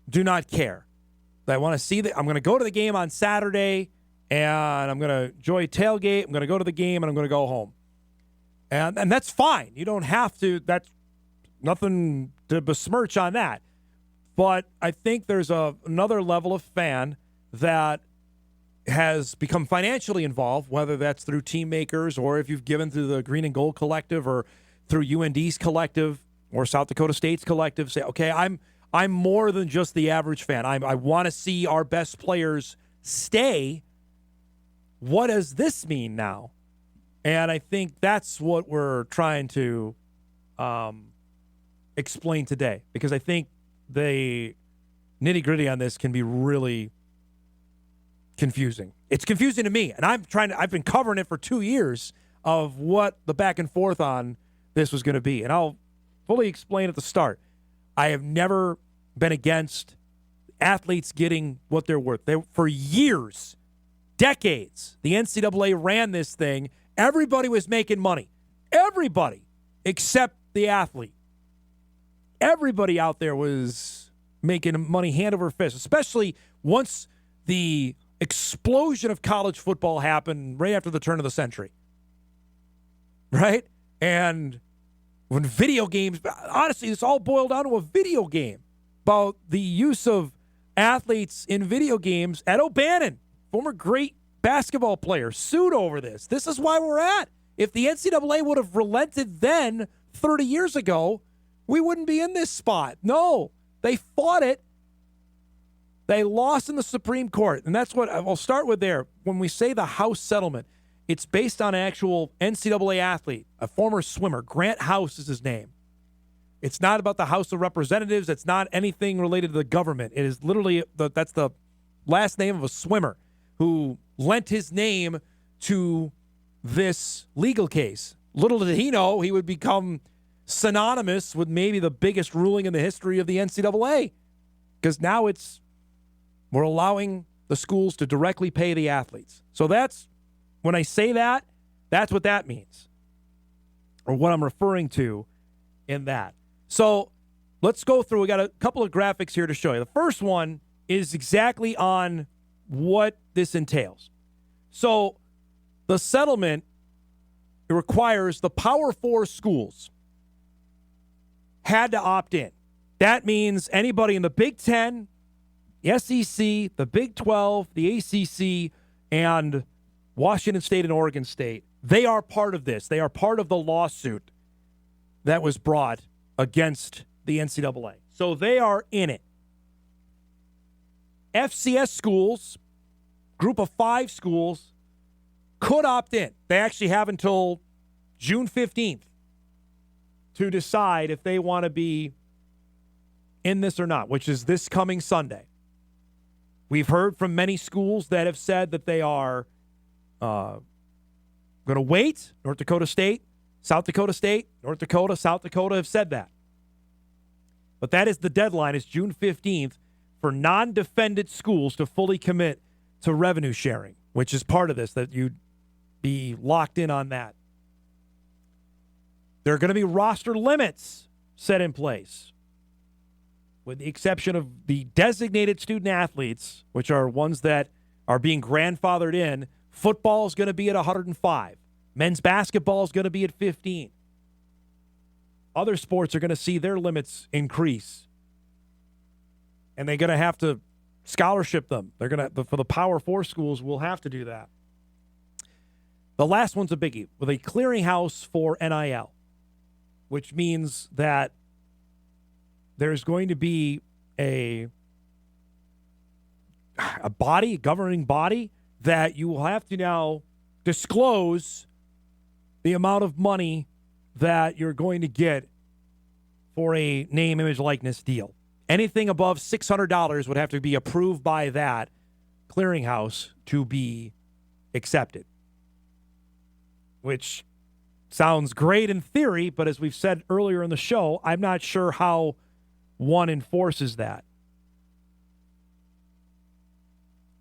do not care. They want to see that I'm going to go to the game on Saturday and I'm going to enjoy tailgate. I'm going to go to the game and I'm going to go home. And that's fine. You don't have to. That's nothing to besmirch on that. But I think there's another level of fan that has become financially involved, whether that's through team makers or if you've given through the Green and Gold Collective or through UND's collective or South Dakota State's collective. Say, okay, I'm more than just the average fan. I want to see our best players stay. What does this mean now? And I think that's what we're trying to explain today, because I think the nitty-gritty on this can be really confusing. It's confusing to me, and I've been covering it for 2 years of what the back and forth on this was going to be. And I'll fully explain at the start. I have never been against athletes getting what they're worth. For years, decades, the NCAA ran this thing. Everybody was making money. Everybody except the athlete. Everybody out there was making money hand over fist, especially once the explosion of college football happened right after the turn of the century. Right? And when video games, honestly, it's all boiled down to a video game about the use of athletes in video games. Ed O'Bannon, former great basketball player, sued over this. This is why we're at. If the NCAA would have relented then 30 years ago, we wouldn't be in this spot. No, they fought it. They lost in the Supreme Court. And that's what I'll start with there. When we say the House settlement, It's based on an actual NCAA athlete, a former swimmer. Grant House is his name. It's not about the House of Representatives. It's not anything related to the government. It is literally, that's the last name of a swimmer who lent his name to this legal case. Little did he know he would become synonymous with maybe the biggest ruling in the history of the NCAA. Because now we're allowing the schools to directly pay the athletes. So when I say that, that's what that means, or what I'm referring to in that. So let's go through. We got a couple of graphics here to show you. The first one is exactly on what this entails. So the settlement, it requires the Power 4 schools had to opt in. That means anybody in the Big 10, the SEC, the Big 12, the ACC, and Washington State and Oregon State, they are part of this. They are part of the lawsuit that was brought against the NCAA. So they are in it. FCS schools, group of 5 schools, could opt in. They actually have until June 15th to decide if they want to be in this or not, which is this coming Sunday. We've heard from many schools that have said that they are going to wait. North Dakota State, South Dakota State, North Dakota, South Dakota have said that. But that is the deadline, is June 15th for non-defended schools to fully commit to revenue sharing, which is part of this, that you'd be locked in on that. There are going to be roster limits set in place, with the exception of the designated student athletes, which are ones that are being grandfathered in. Football is going to be at 105. Men's basketball is going to be at 15. Other sports are going to see their limits increase. And they're going to have to scholarship them. They're going to, for the Power 4 schools, will have to do that. The last one's a biggie, with a clearinghouse for NIL, which means that there's going to be a body, a governing body, that you will have to now disclose the amount of money that you're going to get for a name, image, likeness deal. Anything above $600 would have to be approved by that clearinghouse to be accepted, which sounds great in theory, but as we've said earlier in the show, I'm not sure how one enforces that.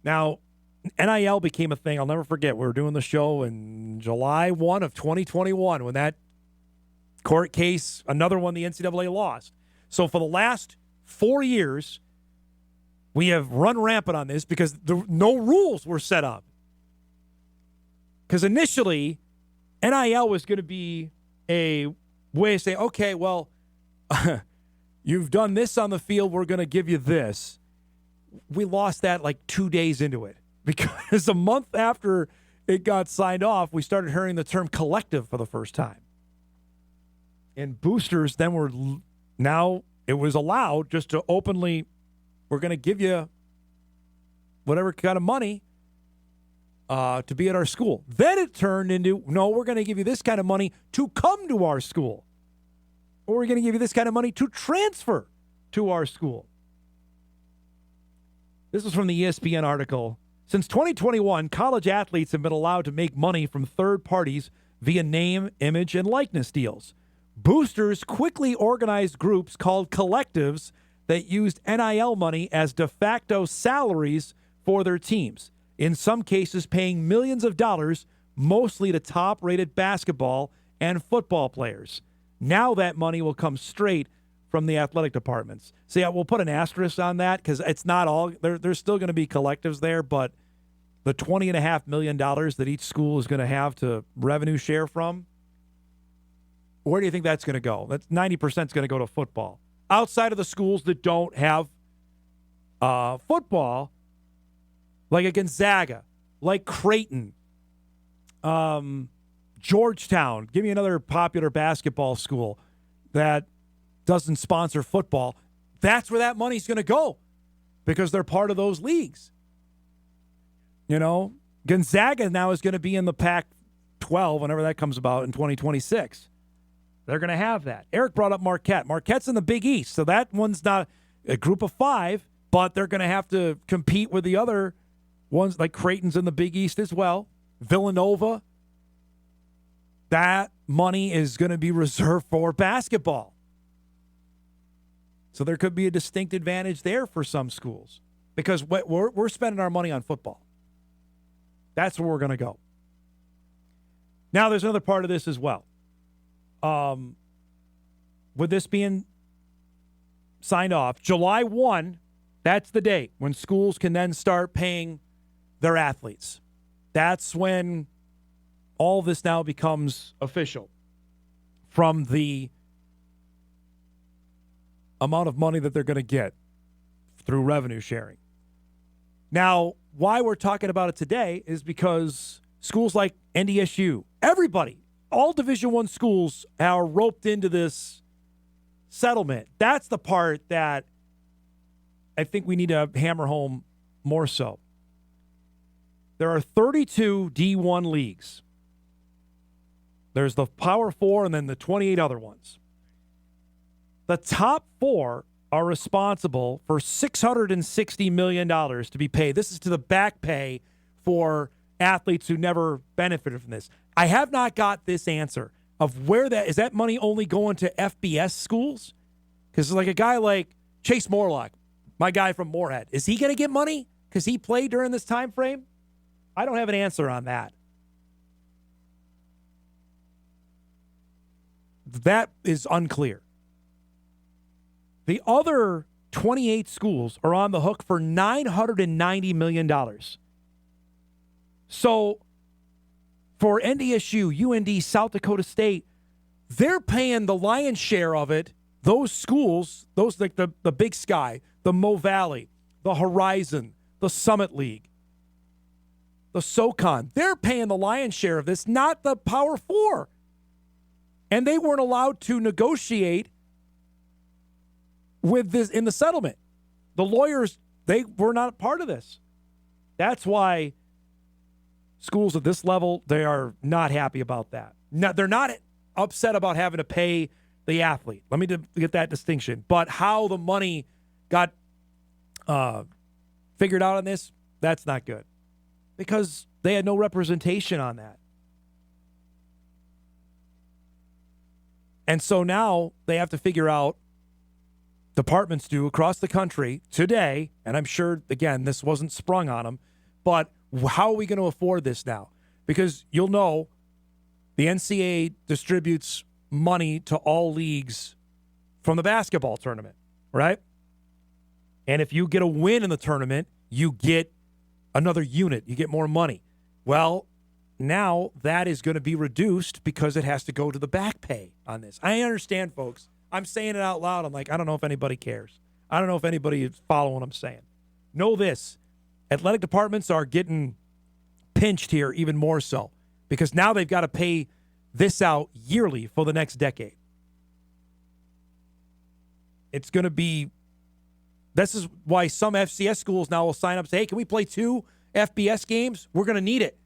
Now, NIL became a thing. I'll never forget. We were doing the show in July 1 of 2021 when that court case, another one the NCAA lost. So for the last 4 years, we have run rampant on this because no rules were set up. Because initially, NIL was going to be a way to say, okay, well, you've done this on the field, we're going to give you this. We lost that like 2 days into it because a month after it got signed off, we started hearing the term collective for the first time. And boosters then were, now it was allowed just to openly, we're going to give you whatever kind of money to be at our school. Then it turned into, no, we're going to give you this kind of money to come to our school. Or we're going to give you this kind of money to transfer to our school. This was from the ESPN article. Since 2021, college athletes have been allowed to make money from third parties via name, image, and likeness deals. Boosters quickly organized groups called collectives that used NIL money as de facto salaries for their teams, in some cases paying millions of dollars, mostly to top-rated basketball and football players. Now that money will come straight from the athletic departments. So, yeah, we'll put an asterisk on that because it's not all. There's still going to be collectives there, but the $20.5 million that each school is going to have to revenue share from, where do you think that's going to go? That's 90% is going to go to football. Outside of the schools that don't have football, like a Gonzaga, like Creighton, Georgetown. Give me another popular basketball school that doesn't sponsor football. That's where that money's going to go because they're part of those leagues. You know, Gonzaga now is going to be in the 12, whenever that comes about in 2026. They're going to have that. Eric brought up Marquette. Marquette's in the Big East, so that one's not a group of 5, but they're going to have to compete with the other ones, like Creighton's in the Big East as well. Villanova. That money is going to be reserved for basketball. So there could be a distinct advantage there for some schools because we're spending our money on football. That's where we're going to go. Now, there's another part of this as well. With this being signed off, July 1, that's the date when schools can then start paying their athletes. That's when all this now becomes official from the amount of money that they're going to get through revenue sharing. Now, why we're talking about it today is because schools like NDSU, everybody, all Division I schools are roped into this settlement. That's the part that I think we need to hammer home more so. There are 32 D1 leagues. There's the Power 4 and then the 28 other ones. The top 4 are responsible for $660 million to be paid. This is to the back pay for athletes who never benefited from this. I have not got this answer of where that is. That money only going to FBS schools? Because like a guy like Chase Morlock, my guy from Moorhead, is he going to get money because he played during this time frame? I don't have an answer on that. That is unclear. The other 28 schools are on the hook for $990 million. So for NDSU, UND, South Dakota State, they're paying the lion's share of it. Those schools, those like the Big Sky, the Mo Valley, the Horizon, the Summit League, the SoCon, they're paying the lion's share of this, not the Power 4. And they weren't allowed to negotiate with this in the settlement. The lawyers, they were not part of this. That's why schools at this level, they are not happy about that. No, they're not upset about having to pay the athlete. Let me get that distinction. But how the money got figured out on this, that's not good. Because they had no representation on that. And so now they have to figure out, departments do across the country today, and I'm sure, again, this wasn't sprung on them, but how are we going to afford this now? Because you'll know the NCAA distributes money to all leagues from the basketball tournament, right? And if you get a win in the tournament, you get another unit. You get more money. Well, now that is going to be reduced because it has to go to the back pay on this. I understand, folks. I'm saying it out loud. I'm like, I don't know if anybody cares. I don't know if anybody is following what I'm saying. Know this. Athletic departments are getting pinched here even more so because now they've got to pay this out yearly for the next decade. It's going to be, this is why some FCS schools now will sign up and say, hey, can we play 2 FBS games? We're going to need it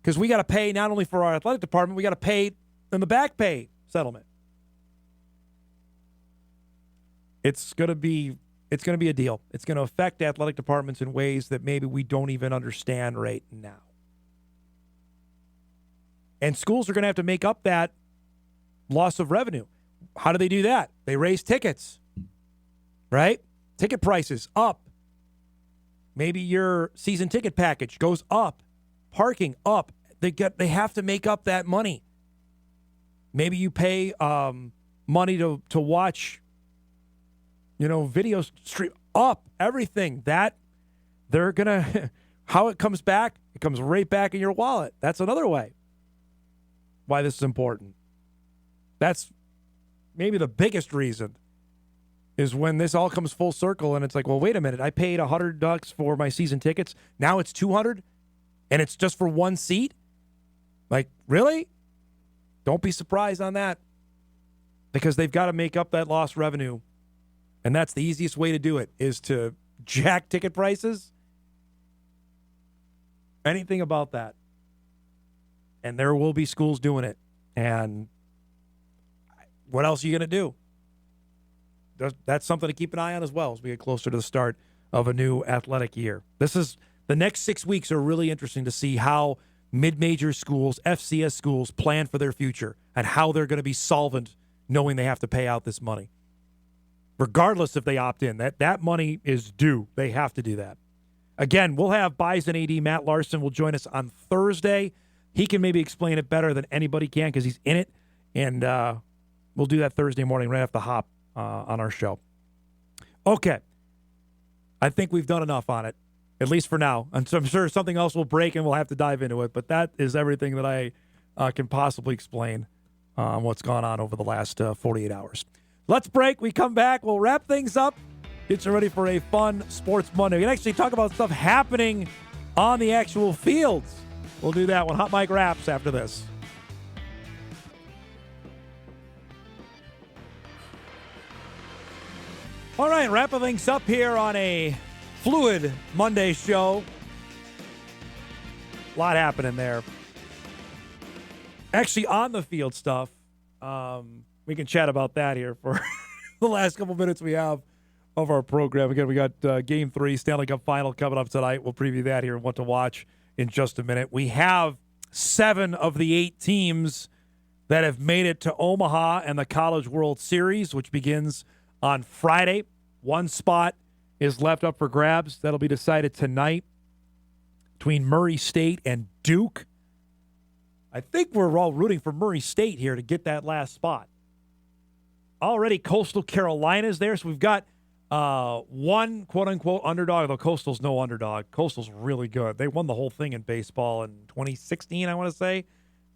because we got to pay not only for our athletic department, we got to pay in the back pay settlement. It's going to be a deal. It's going to affect athletic departments in ways that maybe we don't even understand right now. And schools are going to have to make up that loss of revenue. How do they do that? They raise tickets, right? Ticket prices up. Maybe your season ticket package goes up. Parking up. They have to make up that money. Maybe you pay money to watch, video stream up, everything. That they're going to, how it comes back, it comes right back in your wallet. That's another way why this is important. That's maybe the biggest reason is when this all comes full circle and it's like, well, wait a minute, I paid $100 for my season tickets. Now it's $200 and it's just for one seat. Like, really? Don't be surprised on that because they've got to make up that lost revenue. And that's the easiest way to do it is to jack ticket prices. Anything about that. And there will be schools doing it. And what else are you going to do? That's something to keep an eye on as well as we get closer to the start of a new athletic year. The next 6 weeks are really interesting to see how mid-major schools, FCS schools, plan for their future and how they're going to be solvent knowing they have to pay out this money. Regardless if they opt in, that money is due. They have to do that. Again, we'll have Bison AD Matt Larson will join us on Thursday. He can maybe explain it better than anybody can because he's in it. And we'll do that Thursday morning right after the hop on our show. Okay. I think we've done enough on it, at least for now. And so I'm sure something else will break and we'll have to dive into it. But that is everything that I can possibly explain what's gone on over the last 48 hours. Let's break. We come back. We'll wrap things up. Get you ready for a fun Sports Monday. We can actually talk about stuff happening on the actual fields. We'll do that when Hot Mike wraps after this. All right, wrapping things up here on a fluid Monday show. A lot happening there. Actually, on the field stuff, we can chat about that here for the last couple minutes we have of our program. Again, we got Game 3, Stanley Cup Final coming up tonight. We'll preview that here and what to watch in just a minute. We have 7 of the 8 teams that have made it to Omaha and the College World Series, which begins on Friday. One spot is left up for grabs. That'll be decided tonight between Murray State and Duke. I think we're all rooting for Murray State here to get that last spot. Already Coastal Carolina's there, so we've got one quote-unquote underdog, though Coastal's no underdog. Coastal's really good. They won the whole thing in baseball in 2016, I want to say.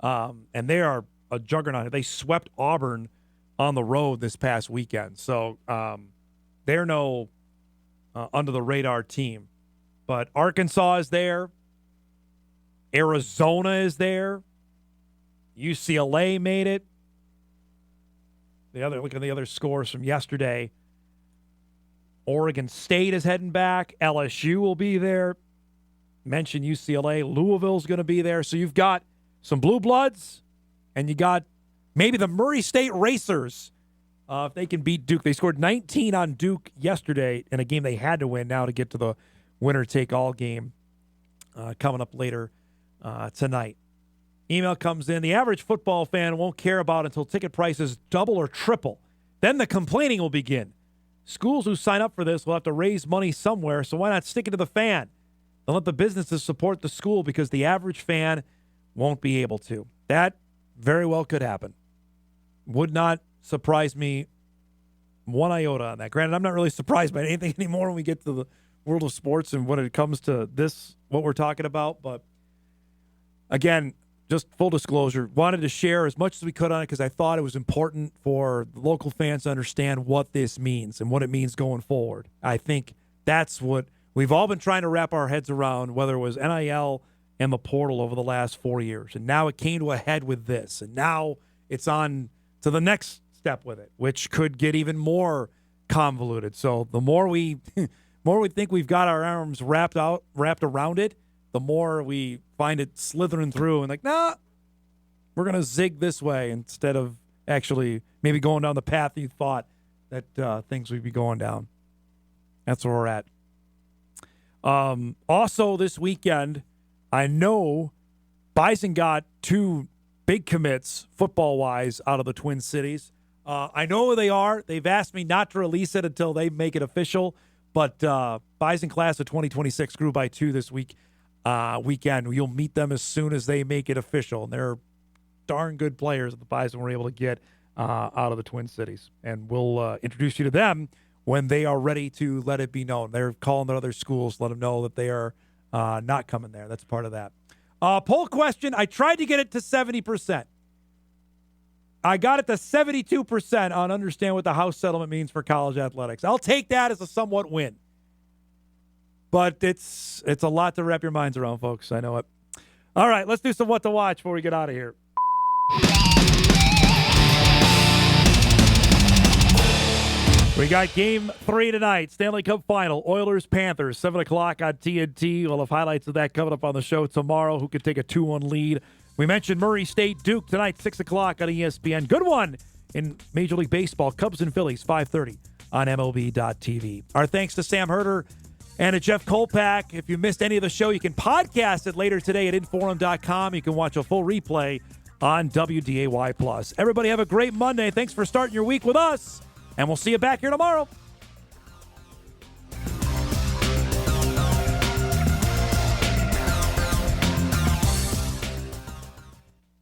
And they are a juggernaut. They swept Auburn on the road this past weekend. So they're no under-the-radar team. But Arkansas is there. Arizona is there. UCLA made it. Look at the other scores from yesterday. Oregon State is heading back. LSU will be there. Mentioned UCLA. Louisville's going to be there. So you've got some blue bloods, and you got maybe the Murray State Racers. If they can beat Duke. They scored 19 on Duke yesterday in a game they had to win now to get to the winner-take-all game coming up later tonight. Email comes in. The average football fan won't care about until ticket prices double or triple. Then the complaining will begin. Schools who sign up for this will have to raise money somewhere, so why not stick it to the fan? Then let the businesses support the school because the average fan won't be able to. That very well could happen. Would not surprise me one iota on that. Granted, I'm not really surprised by anything anymore when we get to the world of sports and when it comes to this, what we're talking about. But again, just full disclosure, wanted to share as much as we could on it because I thought it was important for the local fans to understand what this means and what it means going forward. I think that's what we've all been trying to wrap our heads around, whether it was NIL and the portal over the last 4 years. And now it came to a head with this. And now it's on to the next step with it, which could get even more convoluted. So the more we think we've got our arms wrapped around it, the more we find it slithering through and like, nah, we're going to zig this way instead of actually maybe going down the path you thought that things would be going down. That's where we're at. Also this weekend, I know Bison got 2 big commits football-wise out of the Twin Cities. I know who they are. They've asked me not to release it until they make it official, but Bison class of 2026 grew by 2 this weekend. You'll meet them as soon as they make it official. And they're darn good players that the Bison were able to get out of the Twin Cities. And we'll introduce you to them when they are ready to let it be known. They're calling their other schools, let them know that they are not coming there. That's part of that. Poll question, I tried to get it to 70%. I got it to 72% on understand what the House settlement means for college athletics. I'll take that as a somewhat win. But it's a lot to wrap your minds around, folks. I know it. All right, let's do some what to watch before we get out of here. We got Game 3 tonight, Stanley Cup Final, Oilers-Panthers, 7 o'clock on TNT. We'll have highlights of that coming up on the show tomorrow. Who could take a 2-1 lead We mentioned Murray State Duke tonight, 6 o'clock on ESPN. Good one in Major League Baseball. Cubs and Phillies, 5:30 on MLB.tv. Our thanks to Sam Herder and to Jeff Kolpack. If you missed any of the show, you can podcast it later today at Inforum.com. You can watch a full replay on WDAY+. Everybody have a great Monday. Thanks for starting your week with us, and we'll see you back here tomorrow.